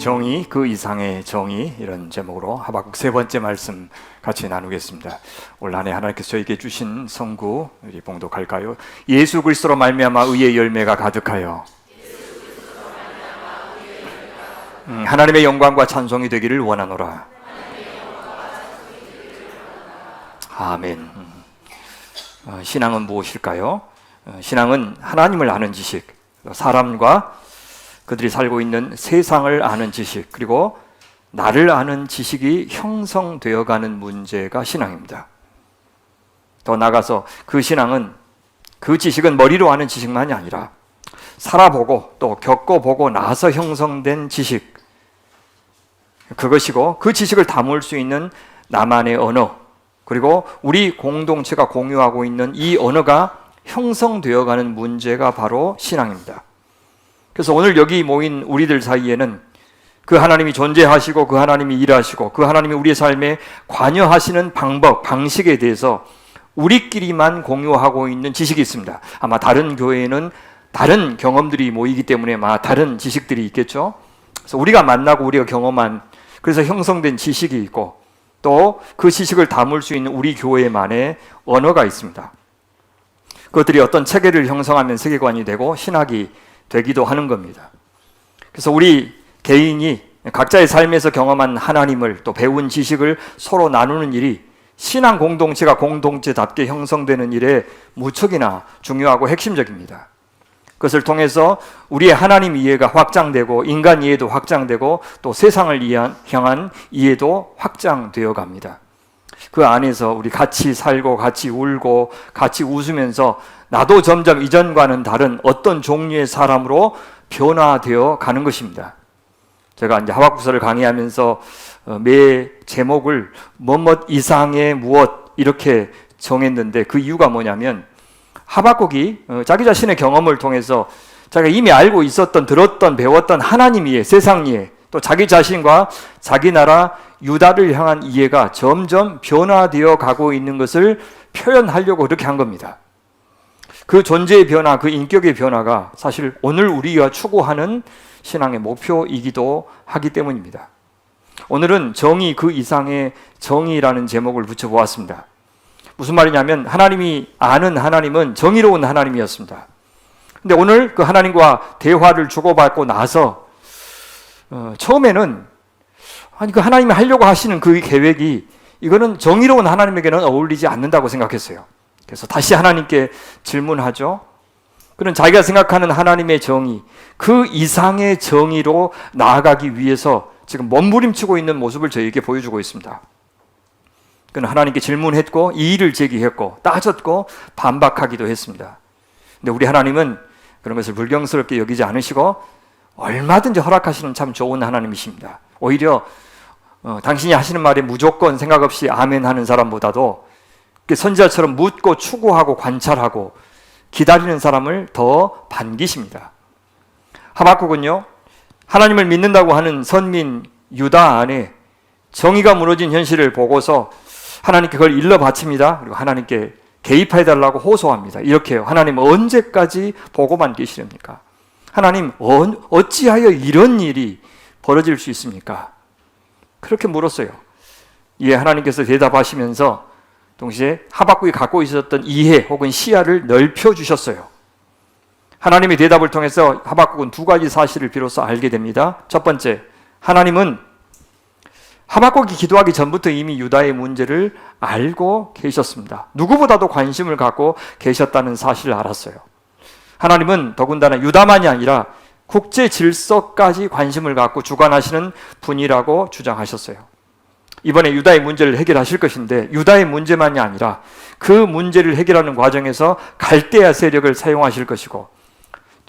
정의 그 이상의 정의, 이런 제목으로 하박국 세 번째 말씀 같이 나누겠습니다. 올 한 해 하나님께서 저에게 주신 선구 우리 봉독할까요? 예수 그리스도로 말미암아 의의 열매가 가득하여 하나님의 영광과 찬송이 되기를 원하노라. 아멘. 신앙은 무엇일까요? 신앙은 하나님을 아는 지식, 사람과 그들이 살고 있는 세상을 아는 지식, 그리고 나를 아는 지식이 형성되어가는 문제가 신앙입니다. 더 나아가서 그 신앙은, 그 지식은 머리로 아는 지식만이 아니라 살아보고 또 겪어보고 나서 형성된 지식, 그것이고 그 지식을 담을 수 있는 나만의 언어, 그리고 우리 공동체가 공유하고 있는 이 언어가 형성되어가는 문제가 바로 신앙입니다. 그래서 오늘 여기 모인 우리들 사이에는 그 하나님이 존재하시고 그 하나님이 일하시고 그 하나님이 우리의 삶에 관여하시는 방법, 방식에 대해서 우리끼리만 공유하고 있는 지식이 있습니다. 아마 다른 교회에는 다른 경험들이 모이기 때문에 아마 다른 지식들이 있겠죠. 그래서 우리가 만나고 우리가 경험한, 그래서 형성된 지식이 있고 또 그 지식을 담을 수 있는 우리 교회만의 언어가 있습니다. 그것들이 어떤 체계를 형성하면 세계관이 되고 신학이 되기도 하는 겁니다. 그래서 우리 개인이 각자의 삶에서 경험한 하나님을 또 배운 지식을 서로 나누는 일이 신앙 공동체가 공동체답게 형성되는 일에 무척이나 중요하고 핵심적입니다. 그것을 통해서 우리의 하나님 이해가 확장되고 인간 이해도 확장되고 또 세상을 향한 이해도 확장되어 갑니다. 그 안에서 우리 같이 살고 같이 울고 같이 웃으면서 나도 점점 이전과는 다른 어떤 종류의 사람으로 변화되어 가는 것입니다. 제가 이제 하박국서를 강의하면서 매 제목을 뭐뭇 이상의 무엇 이렇게 정했는데 그 이유가 뭐냐면 하박국이 자기 자신의 경험을 통해서 자기가 이미 알고 있었던, 들었던, 배웠던 하나님 이해, 세상 이해, 또 자기 자신과 자기 나라 유다를 향한 이해가 점점 변화되어 가고 있는 것을 표현하려고 그렇게 한 겁니다. 그 존재의 변화, 그 인격의 변화가 사실 오늘 우리가 추구하는 신앙의 목표이기도 하기 때문입니다. 오늘은 정의 그 이상의 정의라는 제목을 붙여보았습니다. 무슨 말이냐면 하나님이 아는 하나님은 정의로운 하나님이었습니다. 근데 오늘 그 하나님과 대화를 주고받고 나서 처음에는 아니 그 하나님이 하려고 하시는 그 계획이 이거는 정의로운 하나님에게는 어울리지 않는다고 생각했어요. 그래서 다시 하나님께 질문하죠. 그는 자기가 생각하는 하나님의 정의, 그 이상의 정의로 나아가기 위해서 지금 몸부림치고 있는 모습을 저에게 보여주고 있습니다. 그는 하나님께 질문했고 이의를 제기했고 따졌고 반박하기도 했습니다. 근데 우리 하나님은 그런 것을 불경스럽게 여기지 않으시고 얼마든지 허락하시는 참 좋은 하나님이십니다. 오히려 당신이 하시는 말에 무조건 생각 없이 아멘 하는 사람보다도 선지자처럼 묻고 추구하고 관찰하고 기다리는 사람을 더 반기십니다. 하박국은요, 하나님을 믿는다고 하는 선민 유다 안에 정의가 무너진 현실을 보고서 하나님께 그걸 일러 바칩니다. 그리고 하나님께 개입해달라고 호소합니다. 이렇게 하나님 언제까지 보고만 계시렵니까? 하나님 어찌하여 이런 일이 벌어질 수 있습니까? 그렇게 물었어요. 이에 하나님께서 대답하시면서 동시에 하박국이 갖고 있었던 이해 혹은 시야를 넓혀주셨어요. 하나님의 대답을 통해서 하박국은 두 가지 사실을 비로소 알게 됩니다. 첫 번째, 하나님은 하박국이 기도하기 전부터 이미 유다의 문제를 알고 계셨습니다. 누구보다도 관심을 갖고 계셨다는 사실을 알았어요. 하나님은 더군다나 유다만이 아니라 국제 질서까지 관심을 갖고 주관하시는 분이라고 주장하셨어요. 이번에 유다의 문제를 해결하실 것인데 유다의 문제만이 아니라 그 문제를 해결하는 과정에서 갈대아 세력을 사용하실 것이고,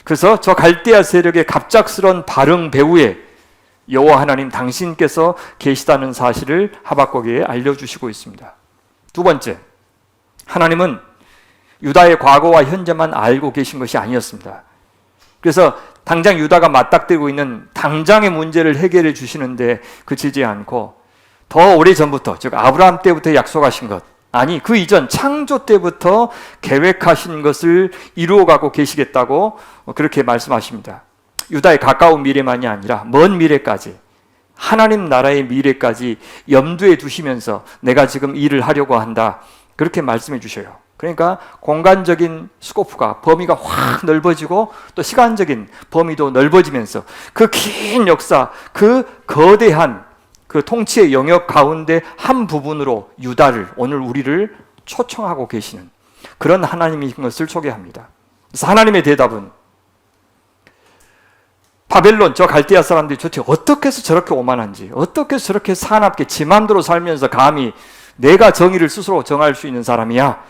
그래서 저 갈대아 세력의 갑작스러운 발흥 배후에 여호와 하나님 당신께서 계시다는 사실을 하박국에게 알려주시고 있습니다. 두 번째, 하나님은 유다의 과거와 현재만 알고 계신 것이 아니었습니다. 그래서 당장 유다가 맞닥뜨리고 있는 당장의 문제를 해결해 주시는데 그치지 않고 더 오래전부터, 즉 아브라함 때부터 약속하신 것, 아니 그 이전 창조 때부터 계획하신 것을 이루어가고 계시겠다고 그렇게 말씀하십니다. 유다의 가까운 미래만이 아니라 먼 미래까지 하나님 나라의 미래까지 염두에 두시면서 내가 지금 일을 하려고 한다. 그렇게 말씀해 주셔요. 그러니까 공간적인 스코프가 범위가 확 넓어지고 또 시간적인 범위도 넓어지면서 그 긴 역사, 그 거대한 그 통치의 영역 가운데 한 부분으로 유다를, 오늘 우리를 초청하고 계시는 그런 하나님인 것을 소개합니다. 그래서 하나님의 대답은 바벨론, 저 갈대아 사람들이 도대체 어떻게 해서 저렇게 오만한지, 어떻게 해서 저렇게 사납게 지 맘대로 살면서 감히 내가 정의를 스스로 정할 수 있는 사람이야,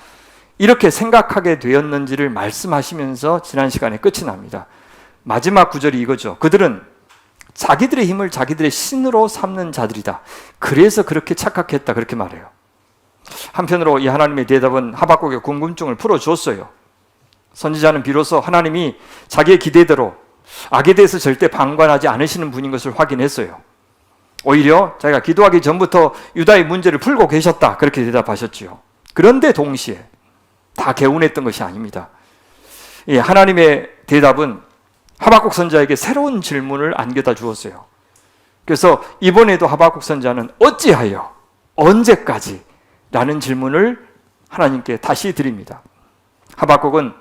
이렇게 생각하게 되었는지를 말씀하시면서 지난 시간에 끝이 납니다. 마지막 구절이 이거죠. 그들은 자기들의 힘을 자기들의 신으로 삼는 자들이다. 그래서 그렇게 착각했다. 그렇게 말해요. 한편으로 이 하나님의 대답은 하박국의 궁금증을 풀어주었어요. 선지자는 비로소 하나님이 자기의 기대대로 악에 대해서 절대 방관하지 않으시는 분인 것을 확인했어요. 오히려 자기가 기도하기 전부터 유다의 문제를 풀고 계셨다. 그렇게 대답하셨지요. 그런데 동시에 다 개운했던 것이 아닙니다. 예, 하나님의 대답은 하박국 선지자에게 새로운 질문을 안겨다 주었어요. 그래서 이번에도 하박국 선지자는 어찌하여, 언제까지? 라는 질문을 하나님께 다시 드립니다. 하박국은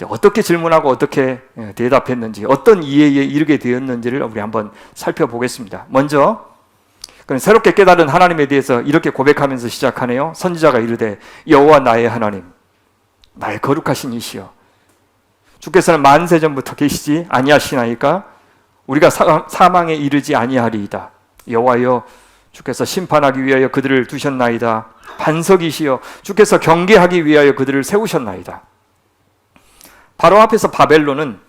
어떻게 질문하고 어떻게 대답했는지, 어떤 이해에 이르게 되었는지를 우리 한번 살펴보겠습니다. 먼저 그는 새롭게 깨달은 하나님에 대해서 이렇게 고백하면서 시작하네요. 선지자가 이르되 여호와 나의 하나님, 나의 거룩하신 이시여, 주께서는 만세 전부터 계시지 아니하시나이까? 우리가 사망에 이르지 아니하리이다. 여호와여, 주께서 심판하기 위하여 그들을 두셨나이다. 반석이시여, 주께서 경계하기 위하여 그들을 세우셨나이다. 바로 앞에서 바벨론은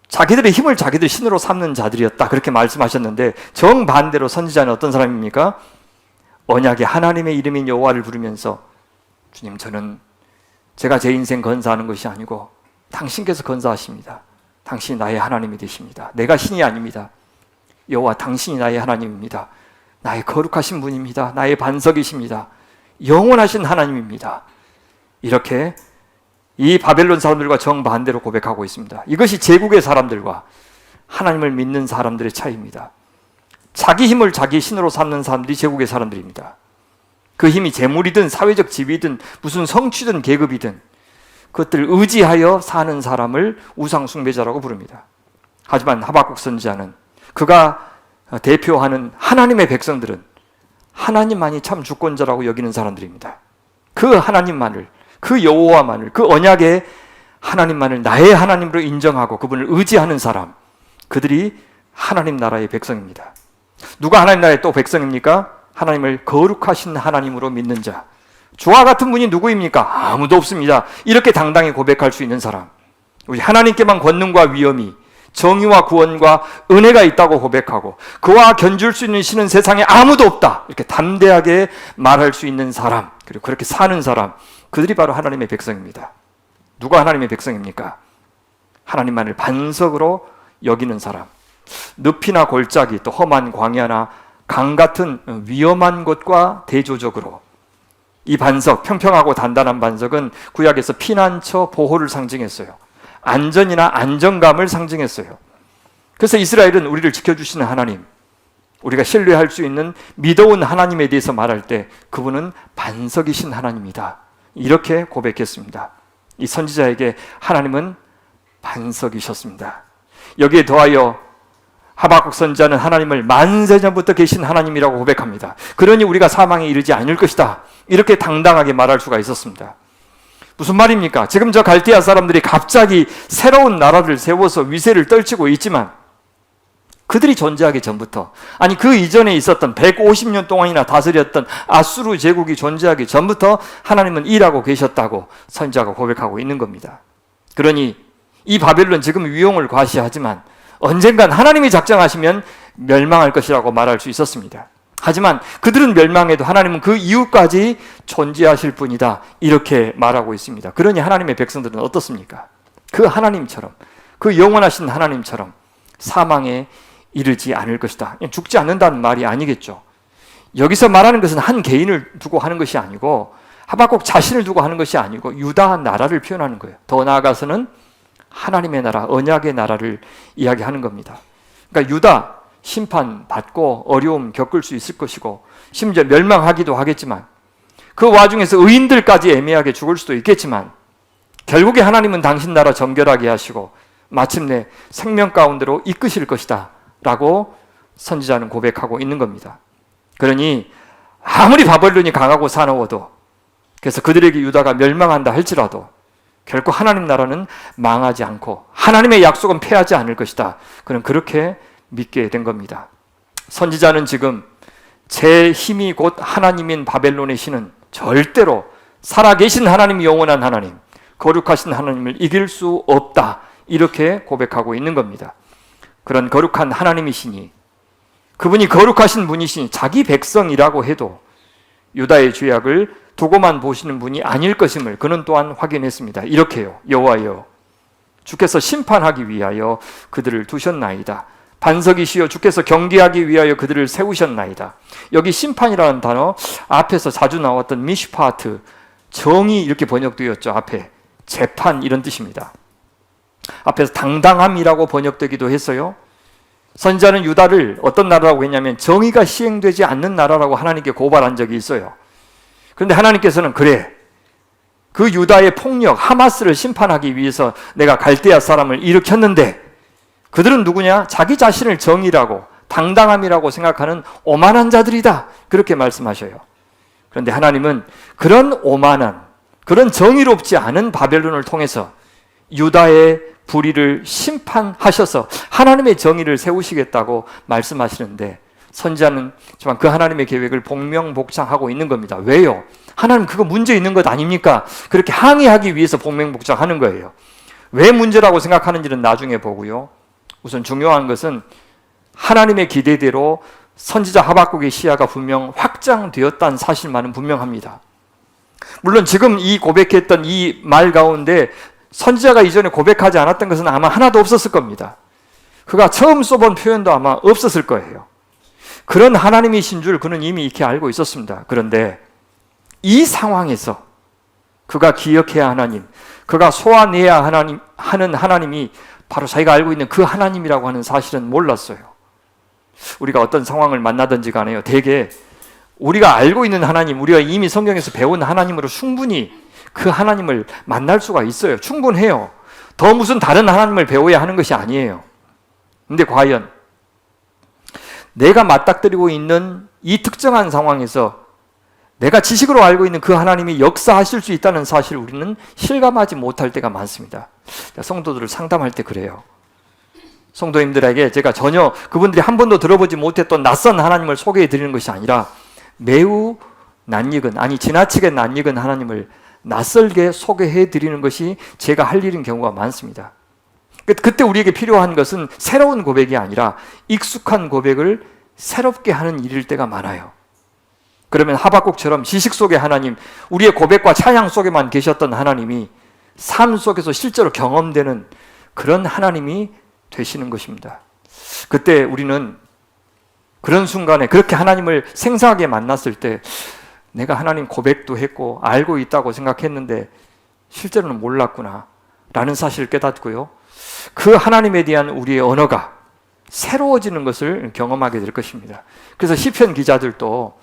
자기들의 힘을 자기들 신으로 삼는 자들이었다. 그렇게 말씀하셨는데, 정반대로 선지자는 어떤 사람입니까? 언약의 하나님의 이름인 여호와를 부르면서 주님, 저는 제가 제 인생 건사하는 것이 아니고 당신께서 건사하십니다. 당신이 나의 하나님이 되십니다. 내가 신이 아닙니다. 여호와, 당신이 나의 하나님입니다. 나의 거룩하신 분입니다. 나의 반석이십니다. 영원하신 하나님입니다. 이렇게 이 바벨론 사람들과 정반대로 고백하고 있습니다. 이것이 제국의 사람들과 하나님을 믿는 사람들의 차이입니다. 자기 힘을 자기 신으로 삼는 사람들이 제국의 사람들입니다. 그 힘이 재물이든 사회적 지위든 무슨 성취든 계급이든 그것들을 의지하여 사는 사람을 우상 숭배자라고 부릅니다. 하지만 하박국 선지자는 그가 대표하는 하나님의 백성들은 하나님만이 참 주권자라고 여기는 사람들입니다. 그 하나님만을, 그 여호와만을, 그 언약의 하나님만을 나의 하나님으로 인정하고 그분을 의지하는 사람, 그들이 하나님 나라의 백성입니다. 누가 하나님 나라의 또 백성입니까? 하나님을 거룩하신 하나님으로 믿는 자. 주와 같은 분이 누구입니까? 아무도 없습니다. 이렇게 당당히 고백할 수 있는 사람. 우리 하나님께만 권능과 위엄이, 정의와 구원과 은혜가 있다고 고백하고 그와 견줄 수 있는 신은 세상에 아무도 없다. 이렇게 담대하게 말할 수 있는 사람, 그리고 그렇게 사는 사람, 그들이 바로 하나님의 백성입니다. 누가 하나님의 백성입니까? 하나님만을 반석으로 여기는 사람. 늪이나 골짜기, 또 험한 광야나 강 같은 위험한 곳과 대조적으로 이 반석, 평평하고 단단한 반석은 구약에서 피난처 보호를 상징했어요. 안전이나 안정감을 상징했어요. 그래서 이스라엘은 우리를 지켜주시는 하나님, 우리가 신뢰할 수 있는 믿어온 하나님에 대해서 말할 때 그분은 반석이신 하나님이다. 이렇게 고백했습니다. 이 선지자에게 하나님은 반석이셨습니다. 여기에 더하여 하박국 선지자는 하나님을 만세 전부터 계신 하나님이라고 고백합니다. 그러니 우리가 사망에 이르지 않을 것이다. 이렇게 당당하게 말할 수가 있었습니다. 무슨 말입니까? 지금 저 갈대아 사람들이 갑자기 새로운 나라를 세워서 위세를 떨치고 있지만 그들이 존재하기 전부터, 아니 그 이전에 있었던 150년 동안이나 다스렸던 아수르 제국이 존재하기 전부터 하나님은 일하고 계셨다고 선지자가 고백하고 있는 겁니다. 그러니 이 바벨론 지금 위용을 과시하지만 언젠간 하나님이 작정하시면 멸망할 것이라고 말할 수 있었습니다. 하지만 그들은 멸망해도 하나님은 그 이후까지 존재하실 분이다. 이렇게 말하고 있습니다. 그러니 하나님의 백성들은 어떻습니까? 그 하나님처럼, 그 영원하신 하나님처럼 사망에 이르지 않을 것이다. 죽지 않는다는 말이 아니겠죠. 여기서 말하는 것은 한 개인을 두고 하는 것이 아니고 하박국 자신을 두고 하는 것이 아니고 유다 나라를 표현하는 거예요. 더 나아가서는 하나님의 나라, 언약의 나라를 이야기하는 겁니다. 그러니까 유다, 심판받고 어려움 겪을 수 있을 것이고 심지어 멸망하기도 하겠지만 그 와중에서 의인들까지 애매하게 죽을 수도 있겠지만 결국에 하나님은 당신 나라 정결하게 하시고 마침내 생명 가운데로 이끄실 것이다 라고 선지자는 고백하고 있는 겁니다. 그러니 아무리 바벨론이 강하고 사나워도, 그래서 그들에게 유다가 멸망한다 할지라도 결코 하나님 나라는 망하지 않고 하나님의 약속은 패하지 않을 것이다. 그는 그렇게 믿게 된 겁니다. 선지자는 지금 제 힘이 곧 하나님인 바벨론의 신은 절대로 살아계신 하나님, 영원한 하나님, 거룩하신 하나님을 이길 수 없다, 이렇게 고백하고 있는 겁니다. 그런 거룩한 하나님이시니, 그분이 거룩하신 분이시니 자기 백성이라고 해도 유다의 죄악을 두고만 보시는 분이 아닐 것임을 그는 또한 확인했습니다. 이렇게요. 여호와여, 주께서 심판하기 위하여 그들을 두셨나이다. 반석이시여, 주께서 경계하기 위하여 그들을 세우셨나이다. 여기 심판이라는 단어 앞에서 자주 나왔던 미슈파트, 정의 이렇게 번역되었죠. 앞에 재판 이런 뜻입니다. 앞에서 당당함이라고 번역되기도 했어요. 선지자는 유다를 어떤 나라라고 했냐면 정의가 시행되지 않는 나라라고 하나님께 고발한 적이 있어요. 그런데 하나님께서는 그래, 그 유다의 폭력 하마스를 심판하기 위해서 내가 갈대아 사람을 일으켰는데 그들은 누구냐? 자기 자신을 정의라고 당당함이라고 생각하는 오만한 자들이다, 그렇게 말씀하셔요. 그런데 하나님은 그런 오만한, 그런 정의롭지 않은 바벨론을 통해서 유다의 불의를 심판하셔서 하나님의 정의를 세우시겠다고 말씀하시는데 선지자는 정말 그 하나님의 계획을 복명복창하고 있는 겁니다. 왜요? 하나님 그거 문제 있는 것 아닙니까? 그렇게 항의하기 위해서 복명복창하는 거예요. 왜 문제라고 생각하는지는 나중에 보고요. 우선 중요한 것은 하나님의 기대대로 선지자 하박국의 시야가 분명 확장되었다는 사실만은 분명합니다. 물론 지금 이 고백했던 이 말 가운데 선지자가 이전에 고백하지 않았던 것은 아마 하나도 없었을 겁니다. 그가 처음 써본 표현도 아마 없었을 거예요. 그런 하나님이신 줄 그는 이미 익히 알고 있었습니다. 그런데 이 상황에서 그가 기억해야 하나님, 그가 소환해야 하는 하나님이 바로 자기가 알고 있는 그 하나님이라고 하는 사실은 몰랐어요. 우리가 어떤 상황을 만나든지 간에요, 대개 우리가 알고 있는 하나님, 우리가 이미 성경에서 배운 하나님으로 충분히 그 하나님을 만날 수가 있어요. 충분해요. 더 무슨 다른 하나님을 배워야 하는 것이 아니에요. 근데 과연 내가 맞닥뜨리고 있는 이 특정한 상황에서 내가 지식으로 알고 있는 그 하나님이 역사하실 수 있다는 사실을 우리는 실감하지 못할 때가 많습니다. 성도들을 상담할 때 그래요. 성도님들에게 제가 전혀 그분들이 한 번도 들어보지 못했던 낯선 하나님을 소개해 드리는 것이 아니라 매우 낯익은, 아니 지나치게 낯익은 하나님을 낯설게 소개해 드리는 것이 제가 할 일인 경우가 많습니다. 그때 우리에게 필요한 것은 새로운 고백이 아니라 익숙한 고백을 새롭게 하는 일일 때가 많아요. 그러면 하박국처럼 지식 속의 하나님, 우리의 고백과 찬양 속에만 계셨던 하나님이 삶 속에서 실제로 경험되는 그런 하나님이 되시는 것입니다. 그때 우리는 그런 순간에 그렇게 하나님을 생생하게 만났을 때 내가 하나님 고백도 했고 알고 있다고 생각했는데 실제로는 몰랐구나 라는 사실을 깨닫고요, 그 하나님에 대한 우리의 언어가 새로워지는 것을 경험하게 될 것입니다. 그래서 시편 기자들도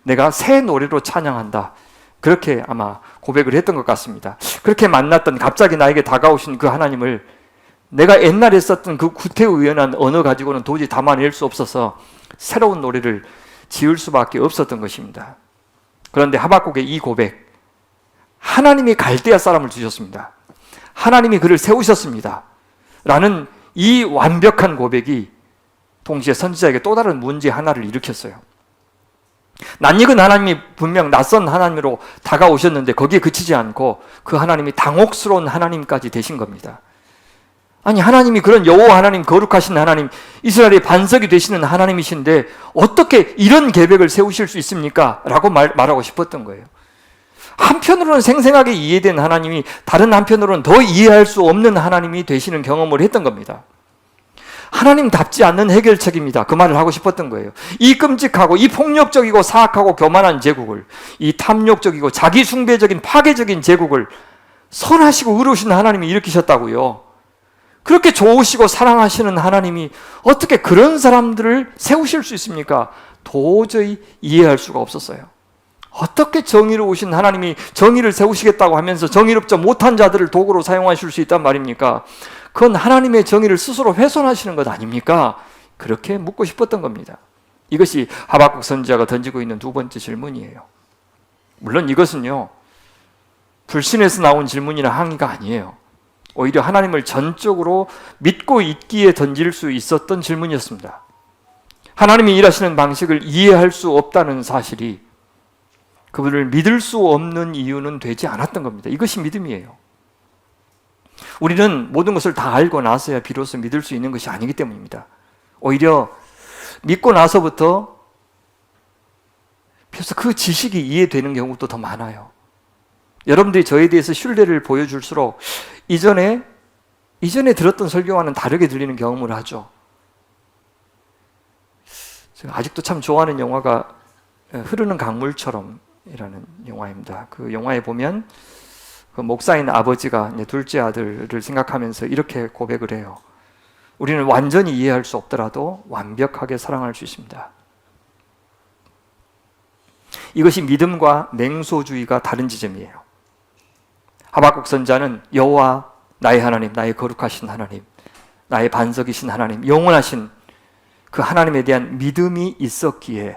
내가 새 노래로 찬양한다, 그렇게 아마 고백을 했던 것 같습니다. 그렇게 만났던, 갑자기 나에게 다가오신 그 하나님을 내가 옛날에 썼던 그 구태의연한 언어 가지고는 도저히 담아낼 수 없어서 새로운 노래를 지을 수밖에 없었던 것입니다. 그런데 하박국의 이 고백, 하나님이 갈대아 사람을 주셨습니다, 하나님이 그를 세우셨습니다 라는 이 완벽한 고백이 동시에 선지자에게 또 다른 문제 하나를 일으켰어요. 낯익은 하나님이 분명 낯선 하나님으로 다가오셨는데 거기에 그치지 않고 그 하나님이 당혹스러운 하나님까지 되신 겁니다. 아니, 하나님이 그런 여호와 하나님, 거룩하신 하나님, 이스라엘의 반석이 되시는 하나님이신데 어떻게 이런 계획을 세우실 수 있습니까? 라고 말하고 싶었던 거예요. 한편으로는 생생하게 이해된 하나님이 다른 한편으로는 더 이해할 수 없는 하나님이 되시는 경험을 했던 겁니다. 하나님답지 않는 해결책입니다, 그 말을 하고 싶었던 거예요. 이 끔찍하고 이 폭력적이고 사악하고 교만한 제국을, 이 탐욕적이고 자기 숭배적인 파괴적인 제국을 선하시고 의로우신 하나님이 일으키셨다고요. 그렇게 좋으시고 사랑하시는 하나님이 어떻게 그런 사람들을 세우실 수 있습니까? 도저히 이해할 수가 없었어요. 어떻게 정의로우신 하나님이 정의를 세우시겠다고 하면서 정의롭지 못한 자들을 도구로 사용하실 수 있단 말입니까? 그건 하나님의 정의를 스스로 훼손하시는 것 아닙니까? 그렇게 묻고 싶었던 겁니다. 이것이 하박국 선지자가 던지고 있는 두 번째 질문이에요. 물론 이것은요, 불신에서 나온 질문이나 항의가 아니에요. 오히려 하나님을 전적으로 믿고 있기에 던질 수 있었던 질문이었습니다. 하나님이 일하시는 방식을 이해할 수 없다는 사실이 그분을 믿을 수 없는 이유는 되지 않았던 겁니다. 이것이 믿음이에요. 우리는 모든 것을 다 알고 나서야 비로소 믿을 수 있는 것이 아니기 때문입니다. 오히려 믿고 나서부터 비로소 그 지식이 이해되는 경우도 더 많아요. 여러분들이 저에 대해서 신뢰를 보여줄수록 이전에 들었던 설교와는 다르게 들리는 경험을 하죠. 제가 아직도 참 좋아하는 영화가 흐르는 강물처럼 이라는 영화입니다. 그 영화에 보면 그 목사인 아버지가 둘째 아들을 생각하면서 이렇게 고백을 해요. 우리는 완전히 이해할 수 없더라도 완벽하게 사랑할 수 있습니다. 이것이 믿음과 냉소주의가 다른 지점이에요. 하박국 선지자는 여호와 나의 하나님, 나의 거룩하신 하나님, 나의 반석이신 하나님, 영원하신 그 하나님에 대한 믿음이 있었기에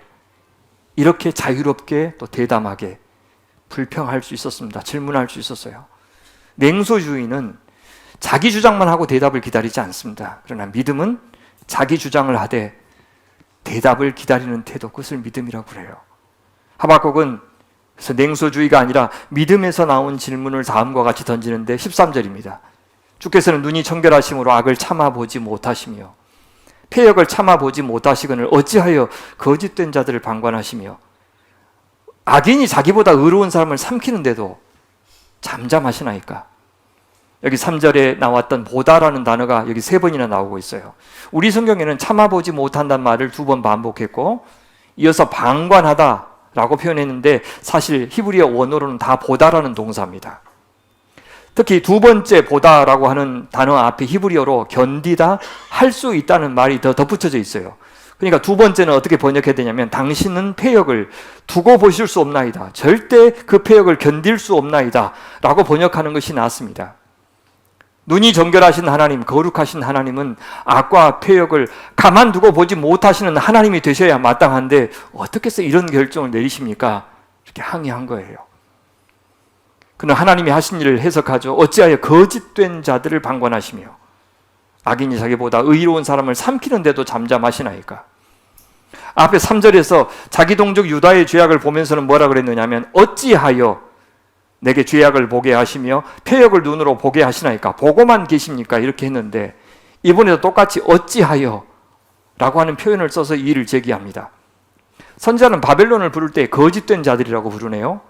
이렇게 자유롭게 또 대담하게 불평할 수 있었습니다. 질문할 수 있었어요. 냉소주의는 자기 주장만 하고 대답을 기다리지 않습니다. 그러나 믿음은 자기 주장을 하되 대답을 기다리는 태도, 그것을 믿음이라고 그래요. 하박국은 그래서 냉소주의가 아니라 믿음에서 나온 질문을 다음과 같이 던지는데 13절입니다. 주께서는 눈이 청결하심으로 악을 참아보지 못하시며 패역을 참아보지 못하시거늘 어찌하여 거짓된 자들을 방관하시며 악인이 자기보다 의로운 사람을 삼키는데도 잠잠하시나이까. 여기 3절에 나왔던 보다라는 단어가 여기 3번이나 나오고 있어요. 우리 성경에는 참아보지 못한다는 말을 2번 반복했고 이어서 방관하다라고 표현했는데 사실 히브리어 원어로는 다 보다라는 동사입니다. 특히 두 번째 보다라고 하는 단어 앞에 히브리어로 견디다, 할 수 있다는 말이 더 덧붙여져 있어요. 그러니까 두 번째는 어떻게 번역해야 되냐면 당신은 패역을 두고 보실 수 없나이다. 절대 그 패역을 견딜 수 없나이다. 라고 번역하는 것이 낫습니다. 눈이 정결하신 하나님, 거룩하신 하나님은 악과 패역을 가만두고 보지 못하시는 하나님이 되셔야 마땅한데 어떻게 해서 이런 결정을 내리십니까? 이렇게 항의한 거예요. 그는 하나님이 하신 일을 해석하죠. 어찌하여 거짓된 자들을 방관하시며 악인이 자기보다 의로운 사람을 삼키는데도 잠잠하시나이까. 앞에 3절에서 자기 동족 유다의 죄악을 보면서는 뭐라 그랬느냐면 어찌하여 내게 죄악을 보게 하시며 패역을 눈으로 보게 하시나이까. 보고만 계십니까? 이렇게 했는데 이번에도 똑같이 어찌하여 라고 하는 표현을 써서 이의를 제기합니다. 선지자는 바벨론을 부를 때 거짓된 자들이라고 부르네요.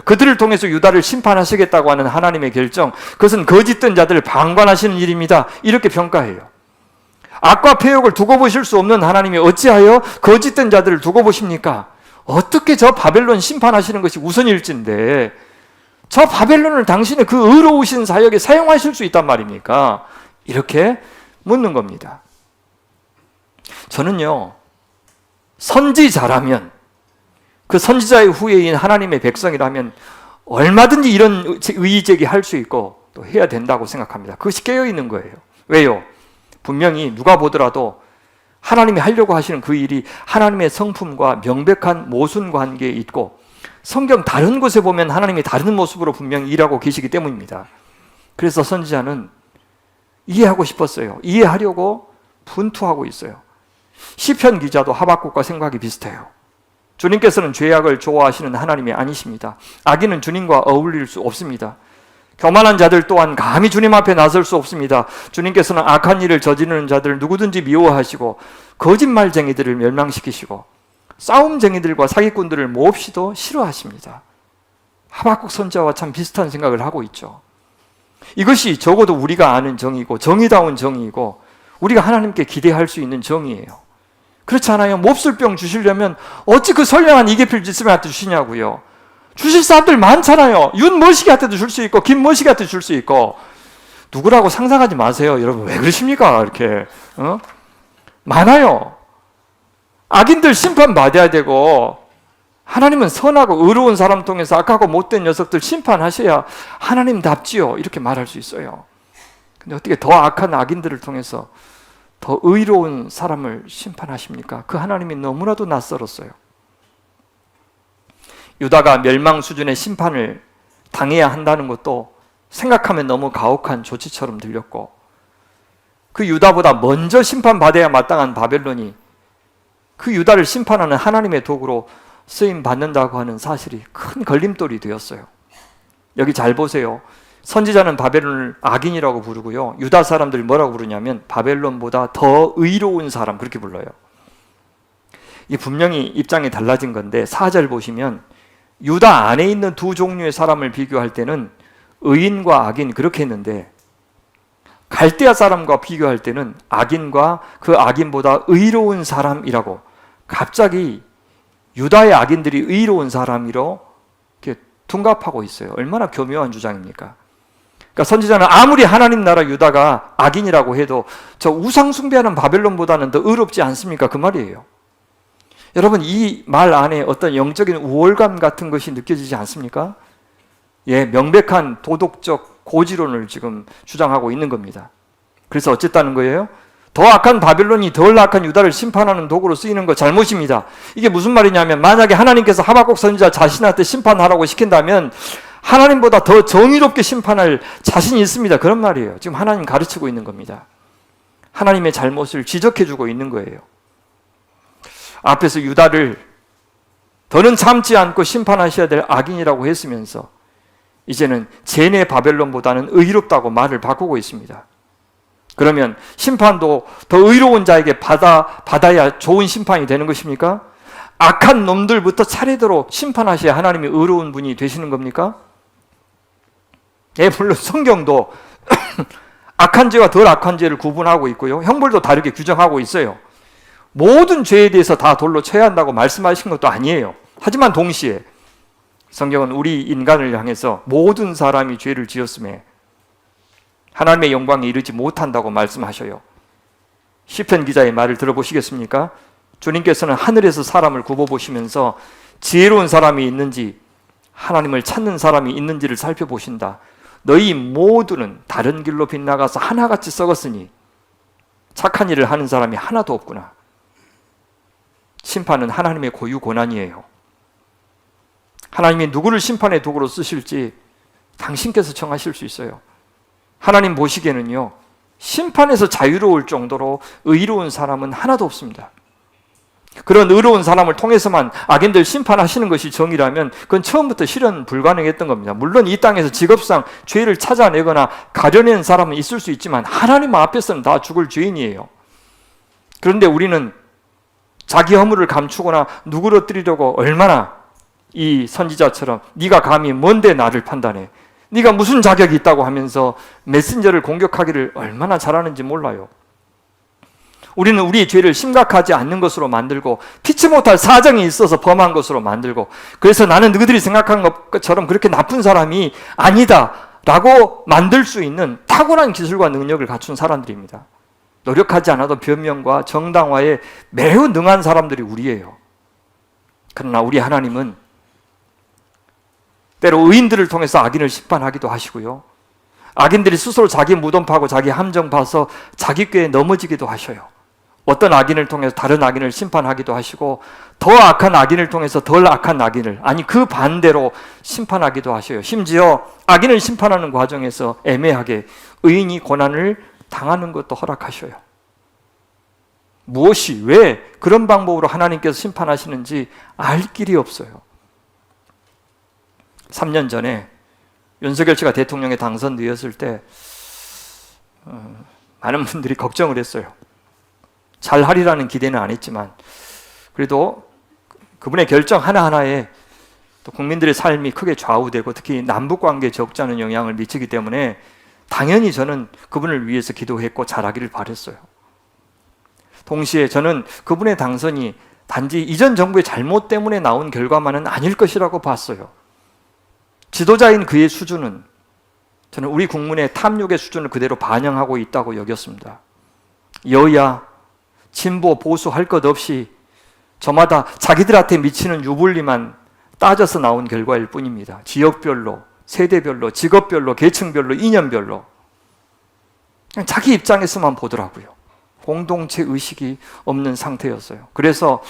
그들을 통해서 유다를 심판하시겠다고 하는 하나님의 결정, 그것은 거짓된 자들을 방관하시는 일입니다. 이렇게 평가해요. 악과 패역을 두고 보실 수 없는 하나님이 어찌하여 거짓된 자들을 두고 보십니까? 어떻게 저 바벨론 심판하시는 것이 우선일진데 저 바벨론을 당신의 그 의로우신 사역에 사용하실 수 있단 말입니까? 이렇게 묻는 겁니다. 저는요, 선지자라면 그 선지자의 후예인 하나님의 백성이라면 얼마든지 이런 의제기 할 수 있고 또 해야 된다고 생각합니다. 그것이 깨어있는 거예요. 왜요? 분명히 누가 보더라도 하나님이 하려고 하시는 그 일이 하나님의 성품과 명백한 모순 관계에 있고 성경 다른 곳에 보면 하나님이 다른 모습으로 분명히 일하고 계시기 때문입니다. 그래서 선지자는 이해하고 싶었어요. 이해하려고 분투하고 있어요. 시편 기자도 하박국과 생각이 비슷해요. 주님께서는 죄악을 좋아하시는 하나님이 아니십니다. 악인은 주님과 어울릴 수 없습니다. 교만한 자들 또한 감히 주님 앞에 나설 수 없습니다. 주님께서는 악한 일을 저지르는 자들을 누구든지 미워하시고 거짓말쟁이들을 멸망시키시고 싸움쟁이들과 사기꾼들을 몹시도 싫어하십니다. 하박국 선지자와 참 비슷한 생각을 하고 있죠. 이것이 적어도 우리가 아는 정의고 정의다운 정의이고 우리가 하나님께 기대할 수 있는 정의예요. 그렇지 않아요? 몹쓸병 주시려면 어찌 그 선량한 이계필 지스맨한테 주시냐고요. 주실 사람들 많잖아요. 윤머시기한테도 줄 수 있고 김머시기한테 줄 수 있고 누구라고 상상하지 마세요. 여러분 왜 그러십니까? 이렇게 많아요. 악인들 심판받아야 되고 하나님은 선하고 의로운 사람 통해서 악하고 못된 녀석들 심판하셔야 하나님답지요. 이렇게 말할 수 있어요. 근데 어떻게 더 악한 악인들을 통해서 더 의로운 사람을 심판하십니까? 그 하나님이 너무나도 낯설었어요. 유다가 멸망 수준의 심판을 당해야 한다는 것도 생각하면 너무 가혹한 조치처럼 들렸고, 그 유다보다 먼저 심판받아야 마땅한 바벨론이 그 유다를 심판하는 하나님의 도구로 쓰임받는다고 하는 사실이 큰 걸림돌이 되었어요. 여기 잘 보세요. 선지자는 바벨론을 악인이라고 부르고요, 유다 사람들이 뭐라고 부르냐면 바벨론보다 더 의로운 사람, 그렇게 불러요. 이 분명히 입장이 달라진 건데 4절 보시면 유다 안에 있는 두 종류의 사람을 비교할 때는 의인과 악인 그렇게 했는데, 갈대아 사람과 비교할 때는 악인과 그 악인보다 의로운 사람이라고 갑자기 유다의 악인들이 의로운 사람이로 이렇게 둔갑하고 있어요. 얼마나 교묘한 주장입니까? 그러니까 선지자는 아무리 하나님 나라 유다가 악인이라고 해도 저 우상 숭배하는 바벨론보다는 더 의롭지 않습니까? 그 말이에요. 여러분, 이 말 안에 어떤 영적인 우월감 같은 것이 느껴지지 않습니까? 예, 명백한 도덕적 고지론을 지금 주장하고 있는 겁니다. 그래서 어쨌다는 거예요? 더 악한 바벨론이 덜 악한 유다를 심판하는 도구로 쓰이는 거 잘못입니다. 이게 무슨 말이냐면, 만약에 하나님께서 하박국 선지자 자신한테 심판하라고 시킨다면 하나님보다 더 정의롭게 심판할 자신이 있습니다. 그런 말이에요. 지금 하나님 가르치고 있는 겁니다. 하나님의 잘못을 지적해주고 있는 거예요. 앞에서 유다를 더는 참지 않고 심판하셔야 될 악인이라고 했으면서 이제는 쟤네 바벨론보다는 의롭다고 말을 바꾸고 있습니다. 그러면 심판도 더 의로운 자에게 받아야 좋은 심판이 되는 것입니까? 악한 놈들부터 차례대로 심판하셔야 하나님이 의로운 분이 되시는 겁니까? 예, 물론 성경도 악한 죄와 덜 악한 죄를 구분하고 있고요, 형벌도 다르게 규정하고 있어요. 모든 죄에 대해서 다 돌로 쳐야 한다고 말씀하신 것도 아니에요. 하지만 동시에 성경은 우리 인간을 향해서 모든 사람이 죄를 지었음에 하나님의 영광에 이르지 못한다고 말씀하셔요. 시편 기자의 말을 들어보시겠습니까? 주님께서는 하늘에서 사람을 굽어보시면서 지혜로운 사람이 있는지 하나님을 찾는 사람이 있는지를 살펴보신다. 너희 모두는 다른 길로 빗나가서 하나같이 썩었으니 착한 일을 하는 사람이 하나도 없구나. 심판은 하나님의 고유 권한이에요. 하나님이 누구를 심판의 도구로 쓰실지 당신께서 정하실 수 있어요. 하나님 보시기에는요, 심판에서 자유로울 정도로 의로운 사람은 하나도 없습니다. 그런 의로운 사람을 통해서만 악인들 심판하시는 것이 정의라면 그건 처음부터 실현 불가능했던 겁니다. 물론 이 땅에서 직업상 죄를 찾아내거나 가려낸 사람은 있을 수 있지만 하나님 앞에서는 다 죽을 죄인이에요. 그런데 우리는 자기 허물을 감추거나 누그러뜨리려고 얼마나 이 선지자처럼 네가 감히 뭔데 나를 판단해, 네가 무슨 자격이 있다고 하면서 메신저를 공격하기를 얼마나 잘하는지 몰라요. 우리는 우리의 죄를 심각하지 않는 것으로 만들고 피치 못할 사정이 있어서 범한 것으로 만들고, 그래서 나는 너희들이 생각한 것처럼 그렇게 나쁜 사람이 아니다 라고 만들 수 있는 탁월한 기술과 능력을 갖춘 사람들입니다. 노력하지 않아도 변명과 정당화에 매우 능한 사람들이 우리예요. 그러나 우리 하나님은 때로 의인들을 통해서 악인을 심판하기도 하시고요, 악인들이 스스로 자기 무덤 파고 자기 함정 파서 자기 꾀에 넘어지기도 하셔요. 어떤 악인을 통해서 다른 악인을 심판하기도 하시고, 더 악한 악인을 통해서 덜 악한 악인을, 아니 그 반대로 심판하기도 하셔요. 심지어 악인을 심판하는 과정에서 애매하게 의인이 고난을 당하는 것도 허락하셔요. 무엇이 왜 그런 방법으로 하나님께서 심판하시는지 알 길이 없어요. 3년 전에 윤석열 씨가 대통령에 당선되었을 때 많은 분들이 걱정을 했어요. 잘하리라는 기대는 안 했지만 그래도 그분의 결정 하나하나에 또 국민들의 삶이 크게 좌우되고 특히 남북관계에 적지 않은 영향을 미치기 때문에 당연히 저는 그분을 위해서 기도했고 잘하기를 바랬어요. 동시에 저는 그분의 당선이 단지 이전 정부의 잘못 때문에 나온 결과만은 아닐 것이라고 봤어요. 지도자인 그의 수준은 저는 우리 국민의 탐욕의 수준을 그대로 반영하고 있다고 여겼습니다. 여야, 진보, 보수 할 것 없이 저마다 자기들한테 미치는 유불리만 따져서 나온 결과일 뿐입니다. 지역별로, 세대별로, 직업별로, 계층별로, 이념별로 그냥 자기 입장에서만 보더라고요. 공동체 의식이 없는 상태였어요. 그래서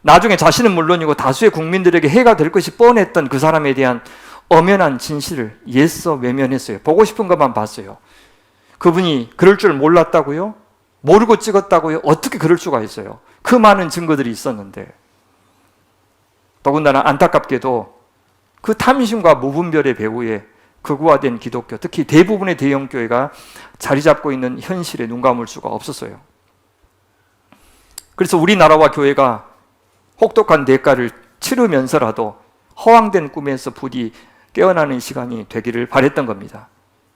나중에 자신은 물론이고 다수의 국민들에게 해가 될 것이 뻔했던 그 사람에 대한 엄연한 진실을 애써 외면했어요. 보고 싶은 것만 봤어요. 그분이 그럴 줄 몰랐다고요? 모르고 찍었다고요? 어떻게 그럴 수가 있어요? 그 많은 증거들이 있었는데. 더군다나 안타깝게도 그 탐심과 무분별의 배후에 극우화된 기독교, 특히 대부분의 대형교회가 자리 잡고 있는 현실에 눈 감을 수가 없었어요. 그래서 우리나라와 교회가 혹독한 대가를 치르면서라도 허황된 꿈에서 부디 깨어나는 시간이 되기를 바랬던 겁니다.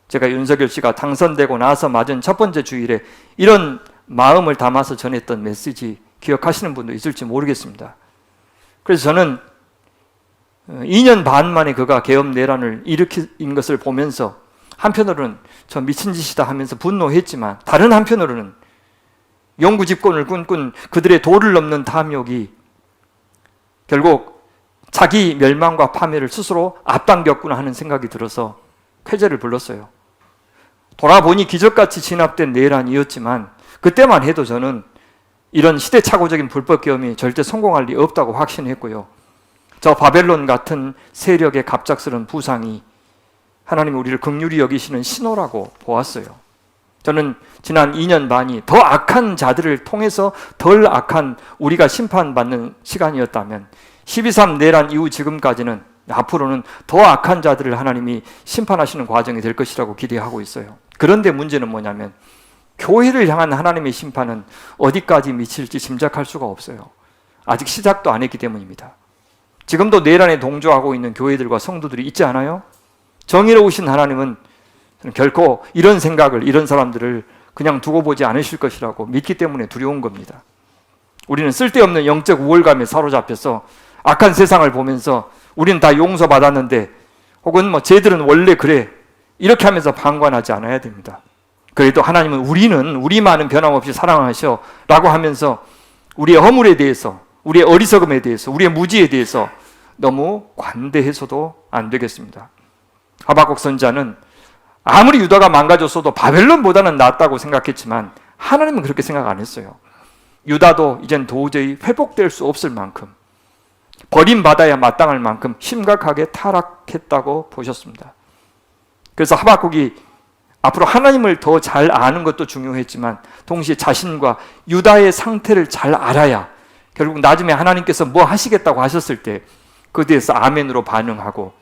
제가 윤석열 씨가 당선되고 나서 맞은 첫 번째 주일에 이런 마음을 담아서 전했던 메시지 기억하시는 분도 있을지 모르겠습니다. 그래서 저는 2년 반 만에 그가 계엄 내란을 일으킨 것을 보면서 한편으로는 저 미친 짓이다 하면서 분노했지만 다른 한편으로는 영구 집권을 꿈꾼 그들의 도를 넘는 탐욕이 결국 자기 멸망과 파멸을 스스로 앞당겼구나 하는 생각이 들어서 쾌재를 불렀어요. 돌아보니 기적같이 진압된 내란이었지만 그때만 해도 저는 이런 시대착오적인 불법 계엄이 절대 성공할 리 없다고 확신했고요. 저 바벨론 같은 세력의 갑작스러운 부상이 하나님이 우리를 긍휼히 여기시는 신호라고 보았어요. 저는 지난 2년 반이 더 악한 자들을 통해서 덜 악한 우리가 심판받는 시간이었다면 12.3 내란 이후 지금까지는 앞으로는 더 악한 자들을 하나님이 심판하시는 과정이 될 것이라고 기대하고 있어요. 그런데 문제는 뭐냐면 교회를 향한 하나님의 심판은 어디까지 미칠지 짐작할 수가 없어요. 아직 시작도 안 했기 때문입니다. 지금도 내란에 동조하고 있는 교회들과 성도들이 있지 않아요? 정의로우신 하나님은 결코 이런 생각을, 이런 사람들을 그냥 두고 보지 않으실 것이라고 믿기 때문에 두려운 겁니다. 우리는 쓸데없는 영적 우월감에 사로잡혀서 악한 세상을 보면서 우리는 다 용서받았는데 혹은 쟤들은 원래 그래 이렇게 하면서 방관하지 않아야 됩니다. 그래도 하나님은 우리만은 변함없이 사랑하셔 라고 하면서 우리의 허물에 대해서, 우리의 어리석음에 대해서, 우리의 무지에 대해서 너무 관대해서도 안 되겠습니다. 하박국 선지자는 아무리 유다가 망가졌어도 바벨론보다는 낫다고 생각했지만 하나님은 그렇게 생각 안 했어요. 유다도 이젠 도저히 회복될 수 없을 만큼, 버림받아야 마땅할 만큼 심각하게 타락했다고 보셨습니다. 그래서 하박국이 앞으로 하나님을 더 잘 아는 것도 중요했지만 동시에 자신과 유다의 상태를 잘 알아야 결국 나중에 하나님께서 뭐 하시겠다고 하셨을 때 그대에서 아멘으로 반응하고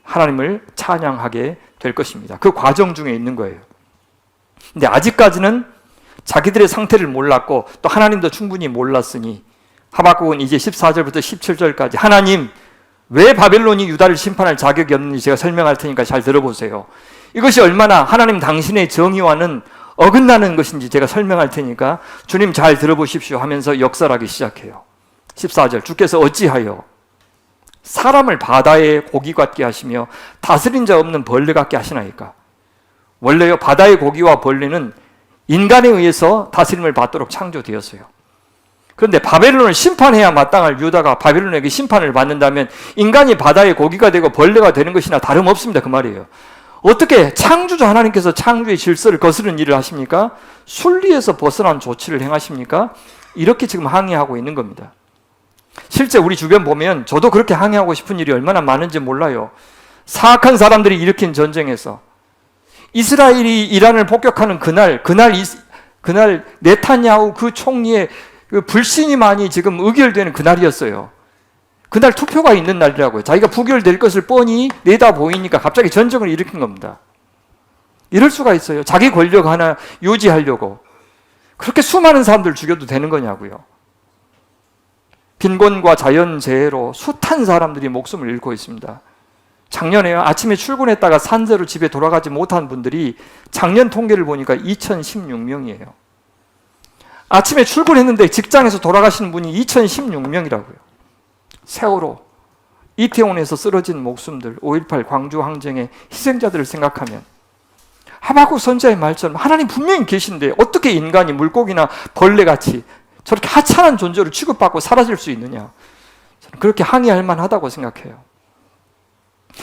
하나님을 찬양하게 될 것입니다. 그 과정 중에 있는 거예요. 근데 아직까지는 자기들의 상태를 몰랐고 또 하나님도 충분히 몰랐으니 하박국은 이제 14절부터 17절까지 하나님 왜 바벨론이 유다를 심판할 자격이 없는지 제가 설명할 테니까 잘 들어보세요. 이것이 얼마나 하나님 당신의 정의와는 어긋나는 것인지 제가 설명할 테니까 주님 잘 들어보십시오 하면서 역설하기 시작해요. 14절 주께서 어찌하여 사람을 바다의 고기 같게 하시며 다스린 자 없는 벌레 같게 하시나이까. 원래요 바다의 고기와 벌레는 인간에 의해서 다스림을 받도록 창조되었어요. 그런데 바벨론을 심판해야 마땅할 유다가 바벨론에게 심판을 받는다면 인간이 바다의 고기가 되고 벌레가 되는 것이나 다름없습니다. 그 말이에요. 어떻게 창조주 하나님께서 창조의 질서를 거스르는 일을 하십니까? 순리에서 벗어난 조치를 행하십니까? 이렇게 지금 항의하고 있는 겁니다. 실제 우리 주변 보면 저도 그렇게 항의하고 싶은 일이 얼마나 많은지 몰라요. 사악한 사람들이 일으킨 전쟁에서 이스라엘이 이란을 폭격하는 그날 네타냐후 그 총리의 그 불신이 많이 지금 의결되는 그날이었어요. 그날 투표가 있는 날이라고요. 자기가 부결될 것을 뻔히 내다 보이니까 갑자기 전쟁을 일으킨 겁니다. 이럴 수가 있어요. 자기 권력 하나 유지하려고 그렇게 수많은 사람들 죽여도 되는 거냐고요. 빈곤과 자연재해로 숱한 사람들이 목숨을 잃고 있습니다. 작년에요. 아침에 출근했다가 산재로 집에 돌아가지 못한 분들이 작년 통계를 보니까 2016명이에요. 아침에 출근했는데 직장에서 돌아가시는 분이 2016명이라고요. 세월호, 이태원에서 쓰러진 목숨들, 5.18 광주 항쟁의 희생자들을 생각하면 하박국 선지자의 말처럼 하나님 분명히 계신데 어떻게 인간이 물고기나 벌레같이 저렇게 하찮은 존재로 취급받고 사라질 수 있느냐. 저는 그렇게 항의할 만하다고 생각해요.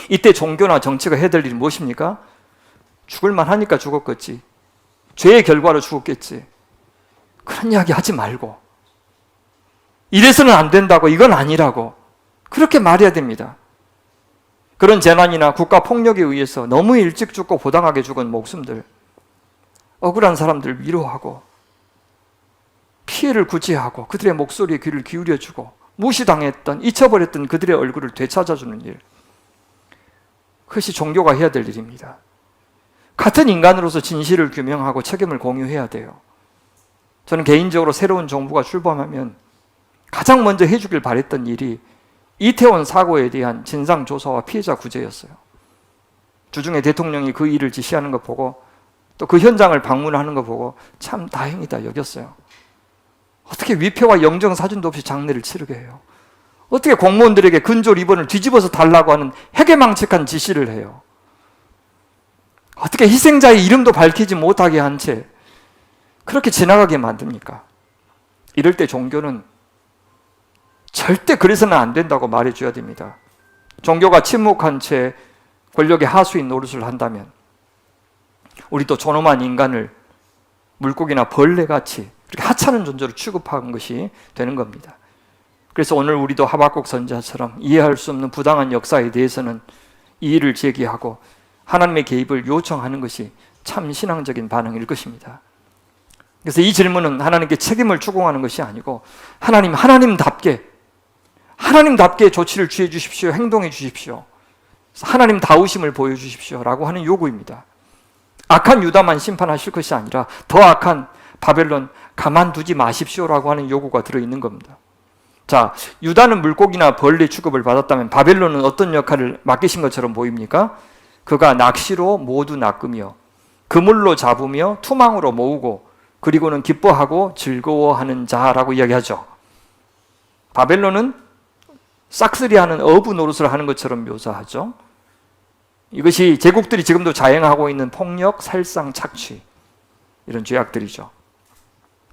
이때 종교나 정치가 해야 될 일이 무엇입니까? 죽을 만하니까 죽었겠지. 죄의 결과로 죽었겠지. 그런 이야기 하지 말고, 이래서는 안 된다고, 이건 아니라고 그렇게 말해야 됩니다. 그런 재난이나 국가 폭력에 의해서 너무 일찍 죽고 부당하게 죽은 목숨들, 억울한 사람들 위로하고 피해를 구제하고 그들의 목소리에 귀를 기울여주고 무시당했던, 잊혀버렸던 그들의 얼굴을 되찾아주는 일, 그것이 종교가 해야 될 일입니다. 같은 인간으로서 진실을 규명하고 책임을 공유해야 돼요. 저는 개인적으로 새로운 정부가 출범하면 가장 먼저 해주길 바랬던 일이 이태원 사고에 대한 진상조사와 피해자 구제였어요. 주중에 대통령이 그 일을 지시하는 거 보고 또 그 현장을 방문하는 거 보고 참 다행이다 여겼어요. 어떻게 위패와 영정사진도 없이 장례를 치르게 해요? 어떻게 공무원들에게 근조 리본을 뒤집어서 달라고 하는 해괴망측한 지시를 해요? 어떻게 희생자의 이름도 밝히지 못하게 한 채 그렇게 지나가게 만듭니까? 이럴 때 종교는 절대 그래서는 안 된다고 말해줘야 됩니다. 종교가 침묵한 채 권력의 하수인 노릇을 한다면 우리도 존엄한 인간을 물고기나 벌레같이 그렇게 하찮은 존재로 취급하는 것이 되는 겁니다. 그래서 오늘 우리도 하박국 선지자처럼 이해할 수 없는 부당한 역사에 대해서는 이의를 제기하고 하나님의 개입을 요청하는 것이 참 신앙적인 반응일 것입니다. 그래서 이 질문은 하나님께 책임을 추궁하는 것이 아니고 하나님답게 조치를 취해 주십시오. 행동해 주십시오. 하나님 다우심을 보여주십시오 라고 하는 요구입니다. 악한 유다만 심판하실 것이 아니라 더 악한 바벨론 가만두지 마십시오라고 하는 요구가 들어있는 겁니다. 자, 유다는 물고기나 벌레 취급을 받았다면 바벨론은 어떤 역할을 맡기신 것처럼 보입니까? 그가 낚시로 모두 낚으며 그물로 잡으며 투망으로 모으고 그리고는 기뻐하고 즐거워하는 자라고 이야기하죠. 바벨론은 싹쓸이하는 어부 노릇을 하는 것처럼 묘사하죠. 이것이 제국들이 지금도 자행하고 있는 폭력, 살상, 착취, 이런 죄악들이죠.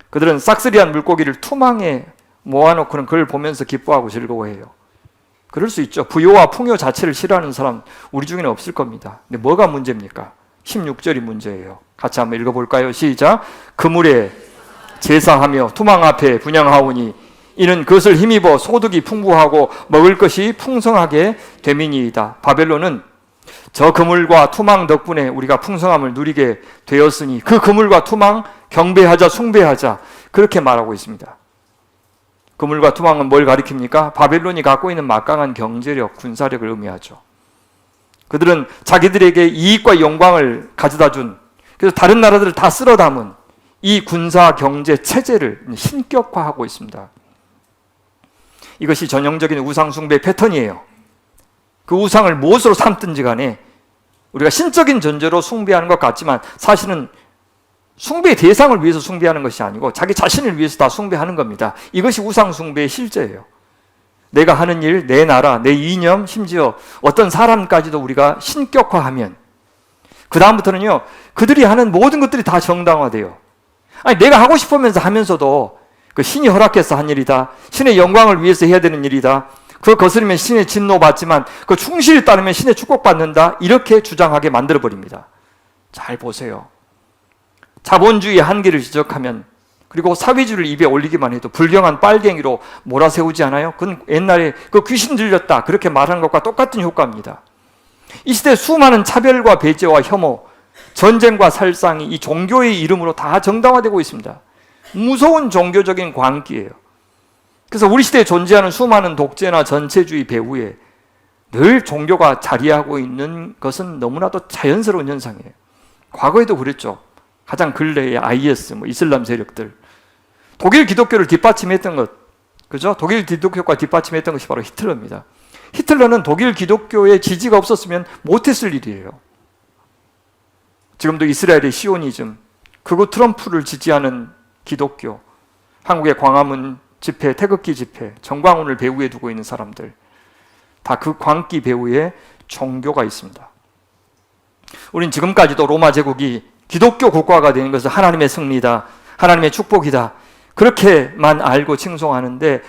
그들은 싹쓸이한 물고기를 투망에 모아놓고는 그걸 보면서 기뻐하고 즐거워해요. 그럴 수 있죠. 부요와 풍요 자체를 싫어하는 사람 우리 중에는 없을 겁니다. 근데 뭐가 문제입니까? 16절이 문제예요. 같이 한번 읽어볼까요? 시작. 그물에 제사하며 투망 앞에 분향하오니 이는 그것을 힘입어 소득이 풍부하고 먹을 것이 풍성하게 되민이이다. 바벨론은 저 그물과 투망 덕분에 우리가 풍성함을 누리게 되었으니 그 그물과 투망 경배하자 숭배하자 그렇게 말하고 있습니다. 그물과 투망은 뭘 가리킵니까? 바벨론이 갖고 있는 막강한 경제력, 군사력을 의미하죠. 그들은 자기들에게 이익과 영광을 가져다 준, 그래서 다른 나라들을 다 쓸어 담은 이 군사 경제 체제를 신격화하고 있습니다. 이것이 전형적인 우상 숭배 패턴이에요. 그 우상을 무엇으로 삼든지 간에 우리가 신적인 존재로 숭배하는 것 같지만 사실은 숭배의 대상을 위해서 숭배하는 것이 아니고 자기 자신을 위해서 다 숭배하는 겁니다. 이것이 우상 숭배의 실제예요. 내가 하는 일, 내 나라, 내 이념, 심지어 어떤 사람까지도 우리가 신격화하면 그 다음부터는요, 그들이 하는 모든 것들이 다 정당화돼요. 아니 내가 하고 싶으면서 하면서도 그 신이 허락해서 한 일이다, 신의 영광을 위해서 해야 되는 일이다, 그거 거스르면 신의 진노 받지만 그 충실히 따르면 신의 축복받는다, 이렇게 주장하게 만들어버립니다. 잘 보세요. 자본주의의 한계를 지적하면, 그리고 사회주의를 입에 올리기만 해도 불경한 빨갱이로 몰아세우지 않아요? 그건 옛날에 그 귀신 들렸다 그렇게 말하는 것과 똑같은 효과입니다. 이 시대 수많은 차별과 배제와 혐오, 전쟁과 살상이 이 종교의 이름으로 다 정당화되고 있습니다. 무서운 종교적인 광기예요. 그래서 우리 시대에 존재하는 수많은 독재나 전체주의 배후에 늘 종교가 자리하고 있는 것은 너무나도 자연스러운 현상이에요. 과거에도 그랬죠. 가장 근래에 IS, 이슬람 세력들, 독일 기독교를 뒷받침했던 것, 그죠? 독일 기독교가 뒷받침했던 것이 바로 히틀러입니다. 히틀러는 독일 기독교의 지지가 없었으면 못했을 일이에요. 지금도 이스라엘의 시오니즘, 그리고 트럼프를 지지하는 기독교, 한국의 광화문 집회, 태극기 집회, 정광훈을 배후에 두고 있는 사람들, 다 그 광기 배후에 종교가 있습니다. 우린 지금까지도 로마 제국이 기독교 국가가 되는 것은 하나님의 승리다, 하나님의 축복이다, 그렇게만 알고 칭송하는데,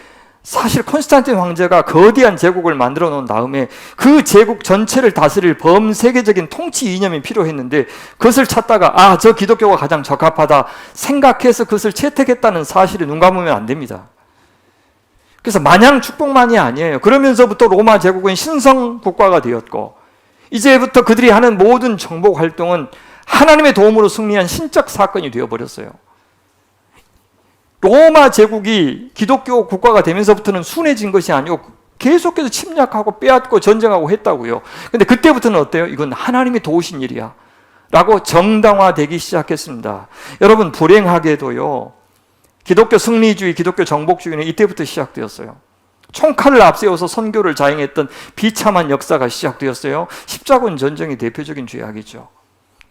사실 콘스탄틴 황제가 거대한 제국을 만들어 놓은 다음에 그 제국 전체를 다스릴 범세계적인 통치 이념이 필요했는데, 그것을 찾다가 저 기독교가 가장 적합하다 생각해서 그것을 채택했다는 사실에 눈 감으면 안 됩니다. 그래서 마냥 축복만이 아니에요. 그러면서부터 로마 제국은 신성 국가가 되었고, 이제부터 그들이 하는 모든 정복 활동은 하나님의 도움으로 승리한 신적 사건이 되어버렸어요. 로마 제국이 기독교 국가가 되면서부터는 순해진 것이 아니고 계속해서 침략하고 빼앗고 전쟁하고 했다고요. 근데 그때부터는 어때요? 이건 하나님이 도우신 일이야 라고 정당화되기 시작했습니다. 여러분, 불행하게도요, 기독교 승리주의, 기독교 정복주의는 이때부터 시작되었어요. 총칼을 앞세워서 선교를 자행했던 비참한 역사가 시작되었어요. 십자군 전쟁이 대표적인 죄악이죠.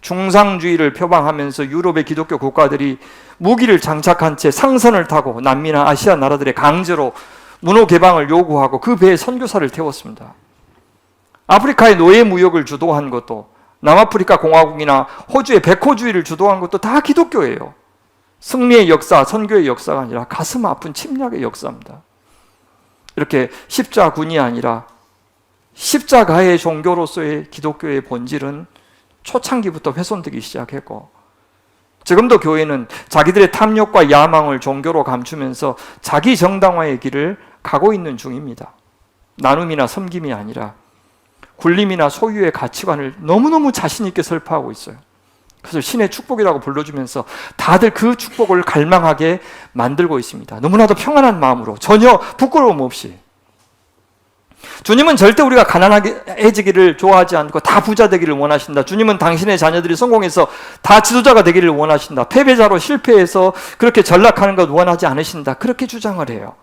중상주의를 표방하면서 유럽의 기독교 국가들이 무기를 장착한 채 상선을 타고 남미나 아시아 나라들의 강제로 문호 개방을 요구하고 그 배에 선교사를 태웠습니다. 아프리카의 노예 무역을 주도한 것도, 남아프리카 공화국이나 호주의 백호주의를 주도한 것도 다 기독교예요. 승리의 역사, 선교의 역사가 아니라 가슴 아픈 침략의 역사입니다. 이렇게 십자군이 아니라 십자가의 종교로서의 기독교의 본질은 초창기부터 훼손되기 시작했고, 지금도 교회는 자기들의 탐욕과 야망을 종교로 감추면서 자기 정당화의 길을 가고 있는 중입니다. 나눔이나 섬김이 아니라 굴림이나 소유의 가치관을 너무너무 자신 있게 설파하고 있어요. 그래서 신의 축복이라고 불러주면서 다들 그 축복을 갈망하게 만들고 있습니다. 너무나도 평안한 마음으로, 전혀 부끄러움 없이. 주님은 절대 우리가 가난해지기를 좋아하지 않고 다 부자 되기를 원하신다. 주님은 당신의 자녀들이 성공해서 다 지도자가 되기를 원하신다. 패배자로 실패해서 그렇게 전락하는 것 원하지 않으신다. 그렇게 주장을 해요.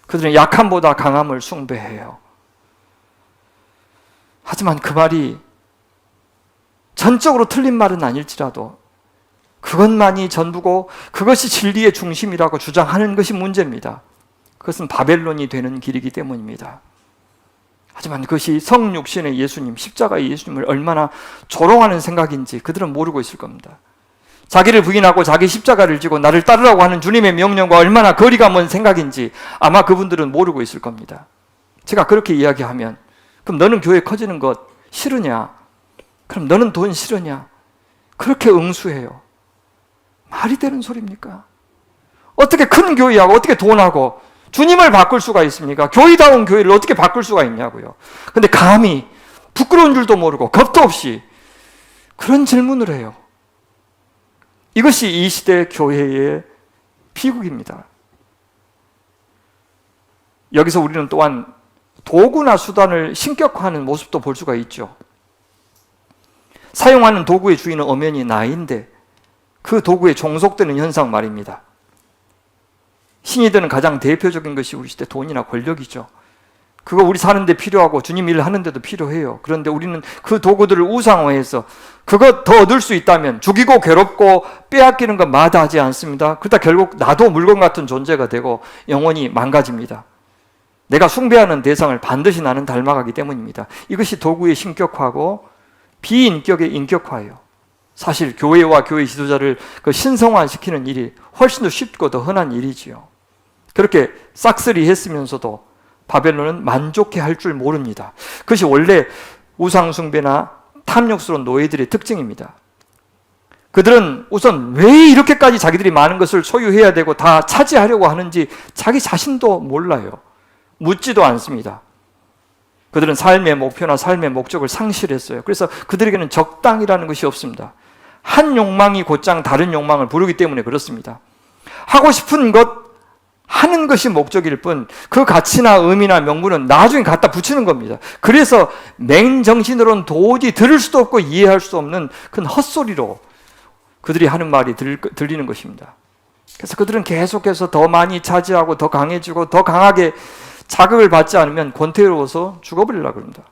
그들은 약함보다 강함을 숭배해요. 하지만 그 말이 전적으로 틀린 말은 아닐지라도 그것만이 전부고 그것이 진리의 중심이라고 주장하는 것이 문제입니다. 그것은 바벨론이 되는 길이기 때문입니다. 하지만 그것이 성육신의 예수님, 십자가의 예수님을 얼마나 조롱하는 생각인지 그들은 모르고 있을 겁니다. 자기를 부인하고 자기 십자가를 지고 나를 따르라고 하는 주님의 명령과 얼마나 거리가 먼 생각인지 아마 그분들은 모르고 있을 겁니다. 제가 그렇게 이야기하면, 그럼 너는 교회 커지는 것 싫으냐? 그럼 너는 돈 싫으냐? 그렇게 응수해요. 말이 되는 소리입니까? 어떻게 큰 교회하고 어떻게 돈하고 주님을 바꿀 수가 있습니까? 교회다운 교회를 어떻게 바꿀 수가 있냐고요. 근데 감히 부끄러운 줄도 모르고 겁도 없이 그런 질문을 해요. 이것이 이 시대 교회의 비극입니다. 여기서 우리는 또한 도구나 수단을 신격화하는 모습도 볼 수가 있죠. 사용하는 도구의 주인은 엄연히 나인데 그 도구에 종속되는 현상 말입니다. 신이 되는 가장 대표적인 것이 우리 시대 돈이나 권력이죠. 그거 우리 사는데 필요하고 주님 일을 하는데도 필요해요. 그런데 우리는 그 도구들을 우상화해서 그거 더 얻을 수 있다면 죽이고 괴롭고 빼앗기는 건 마다하지 않습니다. 그러다 결국 나도 물건 같은 존재가 되고 영원히 망가집니다. 내가 숭배하는 대상을 반드시 나는 닮아가기 때문입니다. 이것이 도구의 신격화고 비인격의 인격화예요. 사실 교회와 교회 지도자를 신성화시키는 일이 훨씬 더 쉽고 더 흔한 일이지요. 그렇게 싹쓸이 했으면서도 바벨론은 만족해할 줄 모릅니다. 그것이 원래 우상숭배나 탐욕스러운 노예들의 특징입니다. 그들은 우선 왜 이렇게까지 자기들이 많은 것을 소유해야 되고 다 차지하려고 하는지 자기 자신도 몰라요. 묻지도 않습니다. 그들은 삶의 목표나 삶의 목적을 상실했어요. 그래서 그들에게는 적당이라는 것이 없습니다. 한 욕망이 곧장 다른 욕망을 부르기 때문에 그렇습니다. 하고 싶은 것 하는 것이 목적일 뿐 그 가치나 의미나 명분은 나중에 갖다 붙이는 겁니다. 그래서 맹정신으로는 도저히 들을 수도 없고 이해할 수 없는 큰 헛소리로 그들이 하는 말이 들리는 것입니다. 그래서 그들은 계속해서 더 많이 차지하고 더 강해지고 더 강하게 자극을 받지 않으면 권태로워서 죽어버리려고 합니다.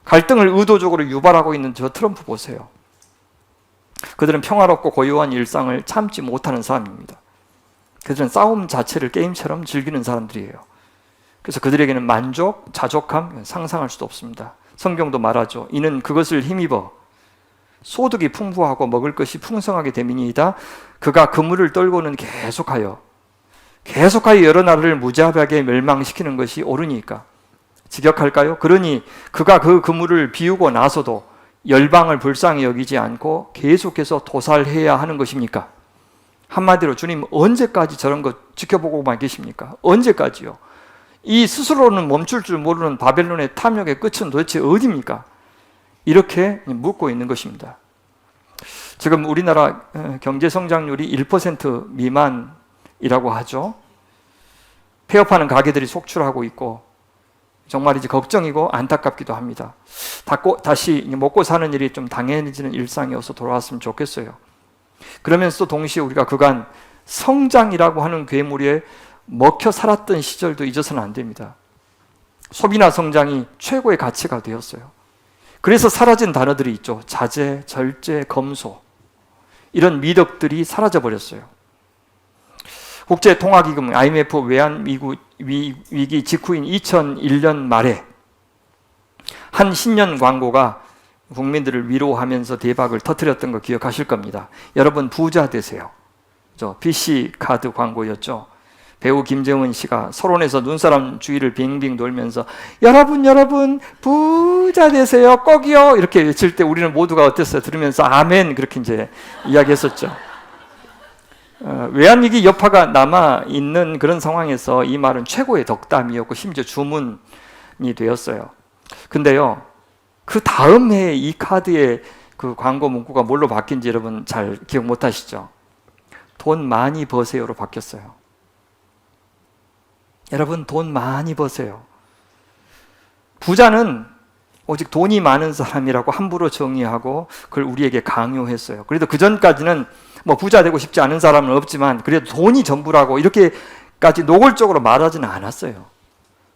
갈등을 의도적으로 유발하고 있는 저 트럼프 보세요. 그들은 평화롭고 고요한 일상을 참지 못하는 사람입니다. 그들은 싸움 자체를 게임처럼 즐기는 사람들이에요. 그래서 그들에게는 만족, 자족함 상상할 수도 없습니다. 성경도 말하죠. 이는 그것을 힘입어 소득이 풍부하고 먹을 것이 풍성하게 됨이니이다. 그가 그물을 떨고는 계속하여 여러 나라를 무자비하게 멸망시키는 것이 옳으니까. 직역할까요? 그러니 그가 그 그물을 비우고 나서도 열방을 불쌍히 여기지 않고 계속해서 도살해야 하는 것입니까? 한마디로 주님 언제까지 저런 거 지켜보고만 계십니까? 언제까지요? 이 스스로는 멈출 줄 모르는 바벨론의 탐욕의 끝은 도대체 어디입니까? 이렇게 묻고 있는 것입니다. 지금 우리나라 경제 성장률이 1% 미만이라고 하죠. 폐업하는 가게들이 속출하고 있고 정말 이제 걱정이고 안타깝기도 합니다. 다시 먹고 사는 일이 좀 당연해지는 일상이어서 돌아왔으면 좋겠어요. 그러면서 동시에 우리가 그간 성장이라고 하는 괴물에 먹혀 살았던 시절도 잊어서는 안 됩니다. 소비나 성장이 최고의 가치가 되었어요. 그래서 사라진 단어들이 있죠. 자제, 절제, 검소. 이런 미덕들이 사라져버렸어요. 국제통화기금 IMF 외환위기 직후인 2001년 말에 한 신년 광고가 국민들을 위로하면서 대박을 터뜨렸던 거 기억하실 겁니다. 여러분 부자 되세요. PC카드 광고였죠. 배우 김정은 씨가 서론에서 눈사람 주위를 빙빙 돌면서 여러분 부자 되세요 꼭이요 이렇게 외칠 때 우리는 모두가 어땠어요? 들으면서 아멘 그렇게 이제 이야기했었죠. 외환위기 여파가 남아있는 그런 상황에서 이 말은 최고의 덕담이었고 심지어 주문이 되었어요. 근데요, 그 다음 해에 이 카드의 그 광고 문구가 뭘로 바뀐지 여러분 잘 기억 못 하시죠? 돈 많이 버세요로 바뀌었어요. 여러분 돈 많이 버세요. 부자는 오직 돈이 많은 사람이라고 함부로 정의하고 그걸 우리에게 강요했어요. 그래도 그 전까지는 뭐 부자 되고 싶지 않은 사람은 없지만 그래도 돈이 전부라고 이렇게까지 노골적으로 말하지는 않았어요.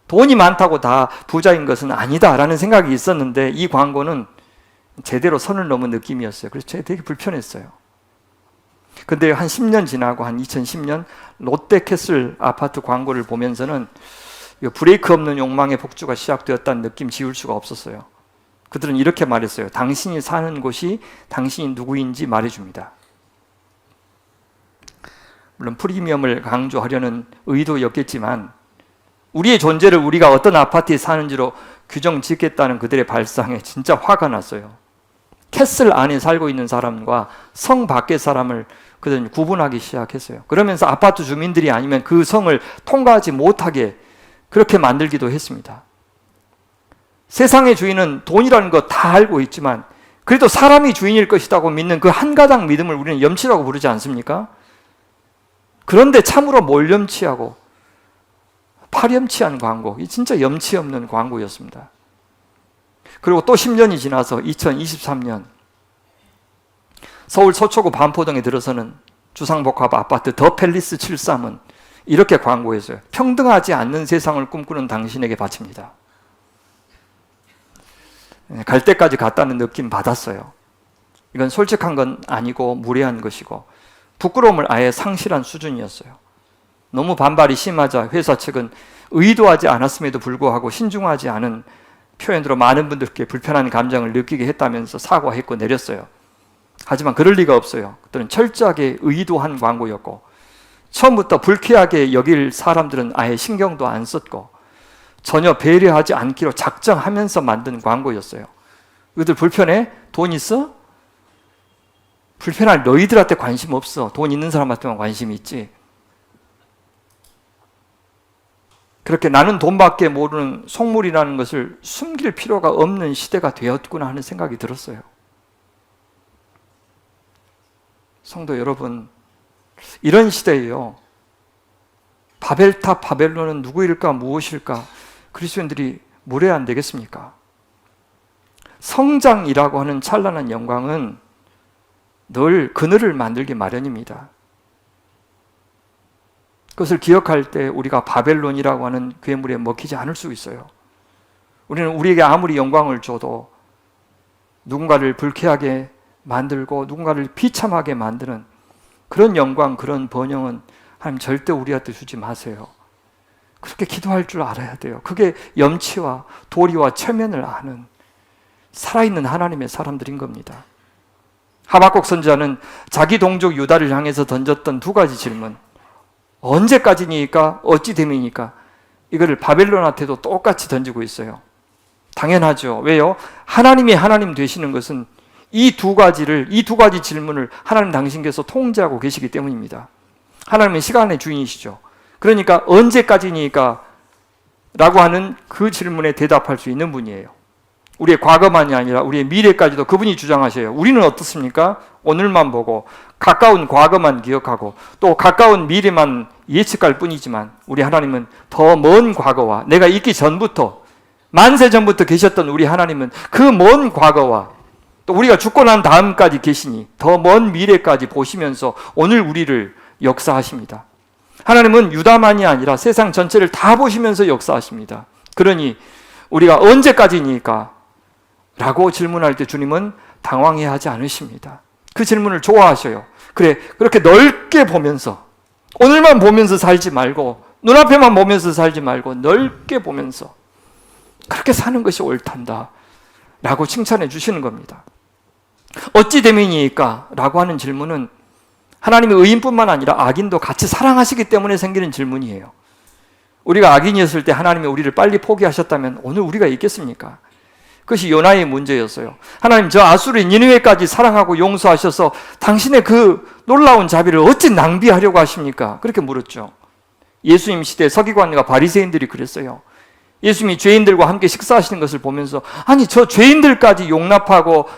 돈이 많다고 다 부자인 것은 아니다라는 생각이 있었는데 이 광고는 제대로 선을 넘은 느낌이었어요. 그래서 제가 되게 불편했어요. 근데 한 10년 지나고 한 2010년 롯데캐슬 아파트 광고를 보면서는 브레이크 없는 욕망의 폭주가 시작되었다는 느낌 지울 수가 없었어요. 그들은 이렇게 말했어요. 당신이 사는 곳이 당신이 누구인지 말해줍니다. 물론 프리미엄을 강조하려는 의도였겠지만 우리의 존재를 우리가 어떤 아파트에 사는지로 규정 짓겠다는 그들의 발상에 진짜 화가 났어요. 캐슬 안에 살고 있는 사람과 성 밖의 사람을 그들은 구분하기 시작했어요. 그러면서 아파트 주민들이 아니면 그 성을 통과하지 못하게 그렇게 만들기도 했습니다. 세상의 주인은 돈이라는 거 다 알고 있지만 그래도 사람이 주인일 것이라고 믿는 그 한 가닥 믿음을 우리는 염치라고 부르지 않습니까? 그런데 참으로 몰염치하고 파렴치한 광고, 이 진짜 염치 없는 광고였습니다. 그리고 또 10년이 지나서 2023년 서울 서초구 반포동에 들어서는 주상복합 아파트 더 팰리스 73은 이렇게 광고했어요. 평등하지 않는 세상을 꿈꾸는 당신에게 바칩니다. 갈 때까지 갔다는 느낌 받았어요. 이건 솔직한 건 아니고 무례한 것이고 부끄러움을 아예 상실한 수준이었어요. 너무 반발이 심하자 회사 측은 의도하지 않았음에도 불구하고 신중하지 않은 표현으로 많은 분들께 불편한 감정을 느끼게 했다면서 사과했고 내렸어요. 하지만 그럴 리가 없어요. 그들은 철저하게 의도한 광고였고 처음부터 불쾌하게 여길 사람들은 아예 신경도 안 썼고 전혀 배려하지 않기로 작정하면서 만든 광고였어요. 너희들 불편해? 돈 있어? 불편할 너희들한테 관심 없어. 돈 있는 사람한테만 관심이 있지. 그렇게 나는 돈밖에 모르는 속물이라는 것을 숨길 필요가 없는 시대가 되었구나 하는 생각이 들었어요. 성도 여러분, 이런 시대에요. 바벨탑 바벨론은 누구일까 무엇일까? 그리스도인들이 물어야 안 되겠습니까? 성장이라고 하는 찬란한 영광은 늘 그늘을 만들기 마련입니다. 그것을 기억할 때 우리가 바벨론이라고 하는 괴물에 먹히지 않을 수 있어요. 우리는 우리에게 아무리 영광을 줘도 누군가를 불쾌하게 만들고 누군가를 비참하게 만드는 그런 영광, 그런 번영은 하나님 절대 우리한테 주지 마세요. 그렇게 기도할 줄 알아야 돼요. 그게 염치와 도리와 체면을 아는 살아있는 하나님의 사람들인 겁니다. 하박국 선지자는 자기 동족 유다를 향해서 던졌던 두 가지 질문. 언제까지니까? 어찌 됨이니까? 이거를 바벨론한테도 똑같이 던지고 있어요. 당연하죠. 왜요? 하나님이 하나님 되시는 것은 이 두 가지 질문을 하나님 당신께서 통제하고 계시기 때문입니다. 하나님은 시간의 주인이시죠. 그러니까 언제까지니까? 라고 하는 그 질문에 대답할 수 있는 분이에요. 우리의 과거만이 아니라 우리의 미래까지도 그분이 주장하셔요. 우리는 어떻습니까? 오늘만 보고 가까운 과거만 기억하고 또 가까운 미래만 예측할 뿐이지만 우리 하나님은 더 먼 과거와 내가 있기 전부터 만세 전부터 계셨던 우리 하나님은 그 먼 과거와 또 우리가 죽고 난 다음까지 계시니 더 먼 미래까지 보시면서 오늘 우리를 역사하십니다. 하나님은 유다만이 아니라 세상 전체를 다 보시면서 역사하십니다. 그러니 우리가 언제까지니까? 라고 질문할 때 주님은 당황해야 하지 않으십니다. 그 질문을 좋아하셔요. 그래, 그렇게 넓게 보면서 오늘만 보면서 살지 말고 눈앞에만 보면서 살지 말고 넓게 보면서 그렇게 사는 것이 옳단다 라고 칭찬해 주시는 겁니다. 어찌 됨이니까? 라고 하는 질문은 하나님의 의인뿐만 아니라 악인도 같이 사랑하시기 때문에 생기는 질문이에요. 우리가 악인이었을 때 하나님이 우리를 빨리 포기하셨다면 오늘 우리가 있겠습니까? 그것이 요나의 문제였어요. 하나님, 저 아수르 니느웨까지 사랑하고 용서하셔서 당신의 그 놀라운 자비를 어찌 낭비하려고 하십니까? 그렇게 물었죠. 예수님 시대 서기관과 바리새인들이 그랬어요. 예수님이 죄인들과 함께 식사하시는 것을 보면서 아니 저 죄인들까지 용납하고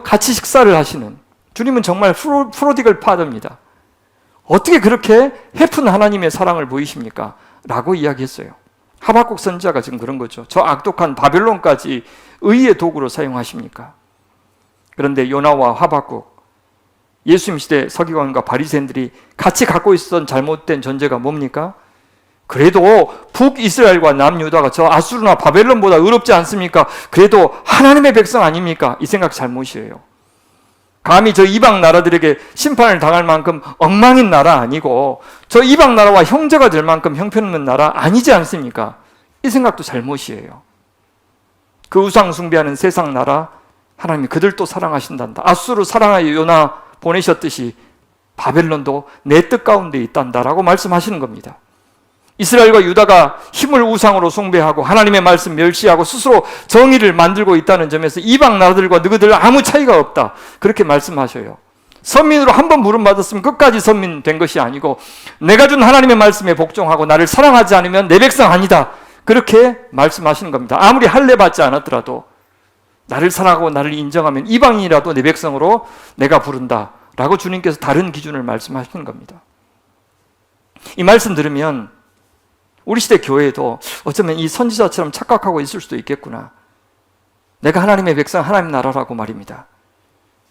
같이 식사를 하시는 주님은 정말 프로디글 파더입니다. 어떻게 그렇게 해픈 하나님의 사랑을 보이십니까? 라고 이야기했어요. 하박국 선지자가 지금 그런 거죠. 저 악독한 바벨론까지 의의 도구로 사용하십니까? 그런데 요나와 하박국, 예수님 시대 서기관과 바리새인들이 같이 갖고 있었던 잘못된 전제가 뭡니까? 그래도 북이스라엘과 남유다가 저 아수르나 바벨론보다 의롭지 않습니까? 그래도 하나님의 백성 아닙니까? 이 생각 잘못이에요. 감히 저 이방 나라들에게 심판을 당할 만큼 엉망인 나라 아니고 저 이방 나라와 형제가 될 만큼 형편없는 나라 아니지 않습니까? 이 생각도 잘못이에요. 그 우상 숭배하는 세상 나라 하나님이 그들도 사랑하신단다. 아수르 사랑하여 요나 보내셨듯이 바벨론도 내 뜻 가운데 있단다라고 말씀하시는 겁니다. 이스라엘과 유다가 힘을 우상으로 숭배하고 하나님의 말씀 멸시하고 스스로 정의를 만들고 있다는 점에서 이방 나라들과 너희들 아무 차이가 없다. 그렇게 말씀하셔요. 선민으로 한 번 부름받았으면 끝까지 선민 된 것이 아니고 내가 준 하나님의 말씀에 복종하고 나를 사랑하지 않으면 내 백성 아니다. 그렇게 말씀하시는 겁니다. 아무리 할례 받지 않았더라도 나를 사랑하고 나를 인정하면 이방인이라도 내 백성으로 내가 부른다. 라고 주님께서 다른 기준을 말씀하시는 겁니다. 이 말씀 들으면 우리 시대 교회도 어쩌면 이 선지자처럼 착각하고 있을 수도 있겠구나. 내가 하나님의 백성, 하나님 나라라고 말입니다.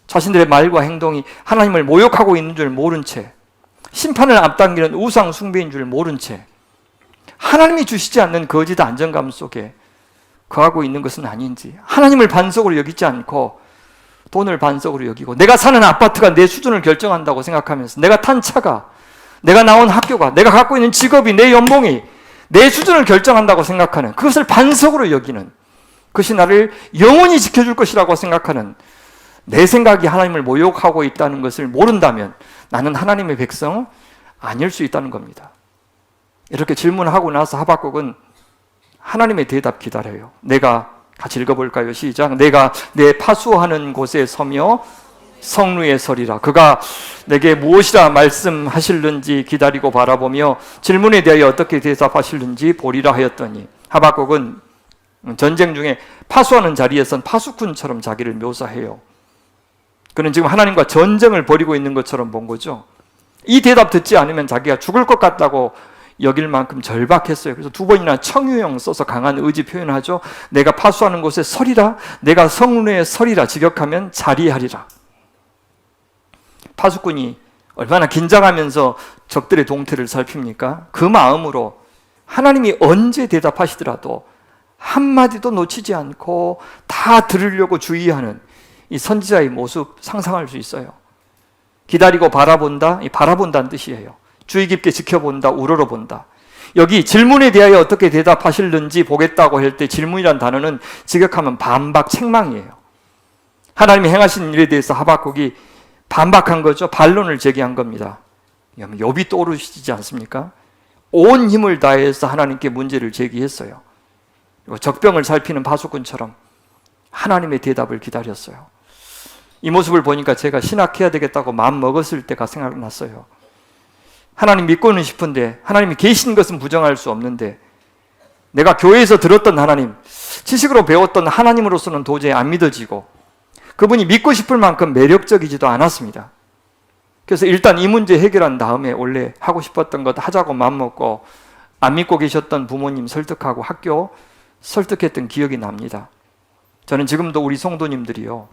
자신들의 말과 행동이 하나님을 모욕하고 있는 줄 모른 채, 심판을 앞당기는 우상 숭배인 줄 모른 채, 하나님이 주시지 않는 거짓 안정감 속에 거하고 있는 것은 아닌지, 하나님을 반석으로 여기지 않고 돈을 반석으로 여기고 내가 사는 아파트가 내 수준을 결정한다고 생각하면서 내가 탄 차가, 내가 나온 학교가, 내가 갖고 있는 직업이, 내 연봉이 내 수준을 결정한다고 생각하는, 그것을 반석으로 여기는, 그것이 나를 영원히 지켜줄 것이라고 생각하는 내 생각이 하나님을 모욕하고 있다는 것을 모른다면 나는 하나님의 백성 아닐 수 있다는 겁니다. 이렇게 질문하고 나서 하박국은 하나님의 대답 기다려요. 내가 같이 읽어볼까요? 시작. 내가 내 파수하는 곳에 서며 성루에 서리라. 그가 내게 무엇이라 말씀하실는지 기다리고 바라보며 질문에 대하여 어떻게 대답하실는지 보리라 하였더니, 하박국은 전쟁 중에 파수하는 자리에선 파수꾼처럼 자기를 묘사해요. 그는 지금 하나님과 전쟁을 벌이고 있는 것처럼 본 거죠. 이 대답 듣지 않으면 자기가 죽을 것 같다고 여길 만큼 절박했어요. 그래서 두 번이나 청유형 써서 강한 의지 표현하죠. 내가 파수하는 곳에 서리라, 내가 성루에 서리라, 직역하면 자리하리라. 파수꾼이 얼마나 긴장하면서 적들의 동태를 살핍니까? 그 마음으로 하나님이 언제 대답하시더라도 한마디도 놓치지 않고 다 들으려고 주의하는 이 선지자의 모습 상상할 수 있어요. 기다리고 바라본다, 이 바라본다는 뜻이에요. 주의 깊게 지켜본다, 우러러본다. 여기 질문에 대하여 어떻게 대답하실는지 보겠다고 할 때 질문이란 단어는 직역하면 반박, 책망이에요. 하나님이 행하신 일에 대해서 하박국이 반박한 거죠. 반론을 제기한 겁니다. 욥이 떠오르시지 않습니까? 온 힘을 다해서 하나님께 문제를 제기했어요. 그리고 적병을 살피는 파수꾼처럼 하나님의 대답을 기다렸어요. 이 모습을 보니까 제가 신학해야 되겠다고 마음 먹었을 때가 생각났어요. 하나님 믿고는 싶은데, 하나님이 계신 것은 부정할 수 없는데, 내가 교회에서 들었던 하나님, 지식으로 배웠던 하나님으로서는 도저히 안 믿어지고, 그분이 믿고 싶을 만큼 매력적이지도 않았습니다. 그래서 일단 이 문제 해결한 다음에 원래 하고 싶었던 것 하자고 마음먹고 안 믿고 계셨던 부모님 설득하고 학교 설득했던 기억이 납니다. 저는 지금도 우리 성도님들이요,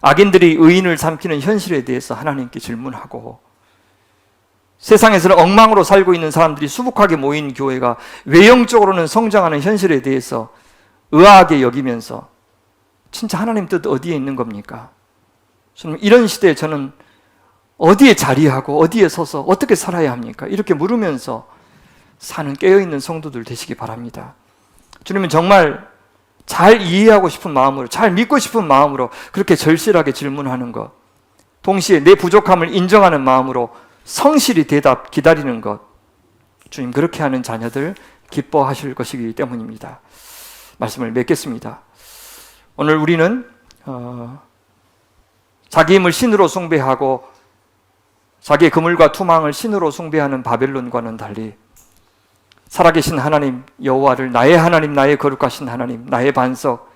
악인들이 의인을 삼키는 현실에 대해서 하나님께 질문하고, 세상에서는 엉망으로 살고 있는 사람들이 수북하게 모인 교회가 외형적으로는 성장하는 현실에 대해서 의아하게 여기면서 진짜 하나님 뜻 어디에 있는 겁니까? 저는 이런 시대에 저는 어디에 자리하고 어디에 서서 어떻게 살아야 합니까? 이렇게 물으면서 사는 깨어있는 성도들 되시기 바랍니다. 주님은 정말 잘 이해하고 싶은 마음으로, 잘 믿고 싶은 마음으로 그렇게 절실하게 질문하는 것, 동시에 내 부족함을 인정하는 마음으로 성실히 대답 기다리는 것, 주님 그렇게 하는 자녀들 기뻐하실 것이기 때문입니다. 말씀을 맺겠습니다. 오늘 우리는 자기 힘을 신으로 숭배하고 자기의 그물과 투망을 신으로 숭배하는 바벨론과는 달리 살아계신 하나님 여호와를 나의 하나님, 나의 거룩하신 하나님, 나의 반석,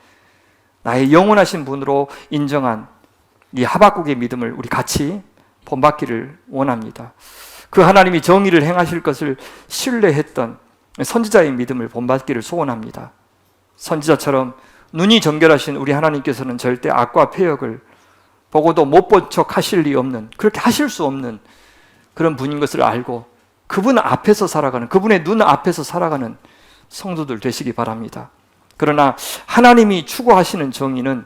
나의 영원하신 분으로 인정한 이 하박국의 믿음을 우리 같이 본받기를 원합니다. 그 하나님이 정의를 행하실 것을 신뢰했던 선지자의 믿음을 본받기를 소원합니다. 선지자처럼 눈이 정결하신 우리 하나님께서는 절대 악과 패역을 보고도 못 본 척 하실 리 없는, 그렇게 하실 수 없는 그런 분인 것을 알고 그분 앞에서 살아가는, 그분의 눈 앞에서 살아가는 성도들 되시기 바랍니다. 그러나 하나님이 추구하시는 정의는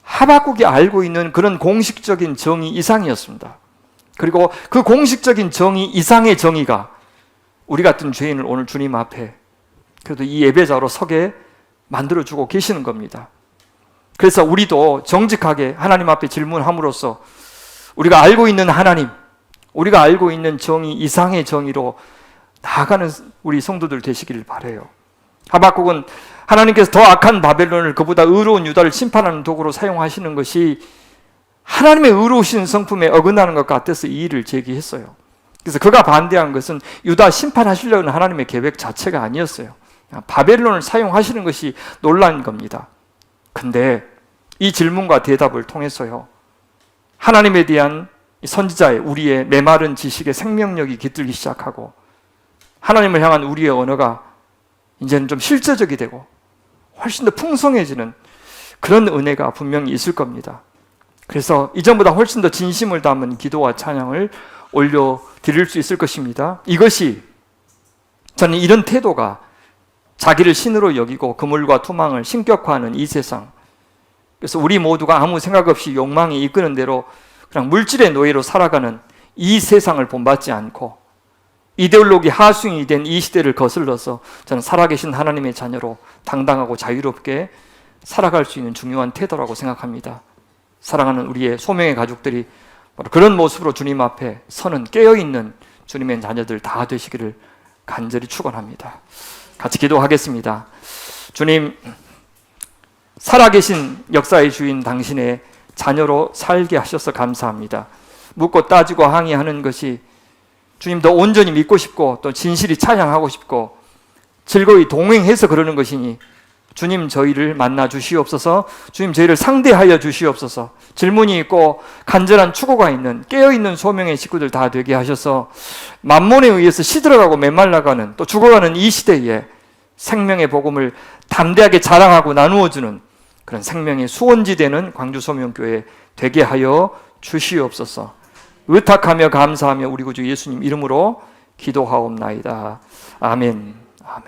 하박국이 알고 있는 그런 공식적인 정의 이상이었습니다. 그리고 그 공식적인 정의 이상의 정의가 우리 같은 죄인을 오늘 주님 앞에 그래도 이 예배자로 서게 만들어주고 계시는 겁니다. 그래서 우리도 정직하게 하나님 앞에 질문함으로써 우리가 알고 있는 하나님, 우리가 알고 있는 정의 이상의 정의로 나아가는 우리 성도들 되시기를 바라요. 하박국은 하나님께서 더 악한 바벨론을 그보다 의로운 유다를 심판하는 도구로 사용하시는 것이 하나님의 의로우신 성품에 어긋나는 것 같아서 이 일을 제기했어요. 그래서 그가 반대한 것은 유다 심판하시려는 하나님의 계획 자체가 아니었어요. 바벨론을 사용하시는 것이 놀란 겁니다. 근데 이 질문과 대답을 통해서요, 하나님에 대한 선지자의 우리의 메마른 지식의 생명력이 깃들기 시작하고 하나님을 향한 우리의 언어가 이제는 좀 실제적이 되고 훨씬 더 풍성해지는 그런 은혜가 분명히 있을 겁니다. 그래서 이전보다 훨씬 더 진심을 담은 기도와 찬양을 올려드릴 수 있을 것입니다. 이것이, 저는 이런 태도가 자기를 신으로 여기고 그물과 투망을 신격화하는 이 세상, 그래서 우리 모두가 아무 생각 없이 욕망이 이끄는 대로 그냥 물질의 노예로 살아가는 이 세상을 본받지 않고 이데올로기 하수인이 된 이 시대를 거슬러서 저는 살아계신 하나님의 자녀로 당당하고 자유롭게 살아갈 수 있는 중요한 태도라고 생각합니다. 사랑하는 우리의 소명의 가족들이 바로 그런 모습으로 주님 앞에 서는 깨어있는 주님의 자녀들 다 되시기를 간절히 축원합니다. 같이 기도하겠습니다. 주님, 살아계신 역사의 주인 당신의 자녀로 살게 하셔서 감사합니다. 묻고 따지고 항의하는 것이 주님 더 온전히 믿고 싶고 또 진실이 찬양하고 싶고 즐거이 동행해서 그러는 것이니 주님 저희를 만나 주시옵소서. 주님 저희를 상대하여 주시옵소서. 질문이 있고 간절한 추구가 있는 깨어있는 소명의 식구들 다 되게 하셔서 만몬에 의해서 시들어가고 메말라가는 또 죽어가는 이 시대에 생명의 복음을 담대하게 자랑하고 나누어주는 그런 생명의 수원지 되는 광주소명교회 되게 하여 주시옵소서. 의탁하며 감사하며 우리 구주 예수님 이름으로 기도하옵나이다. 아멘. 아멘.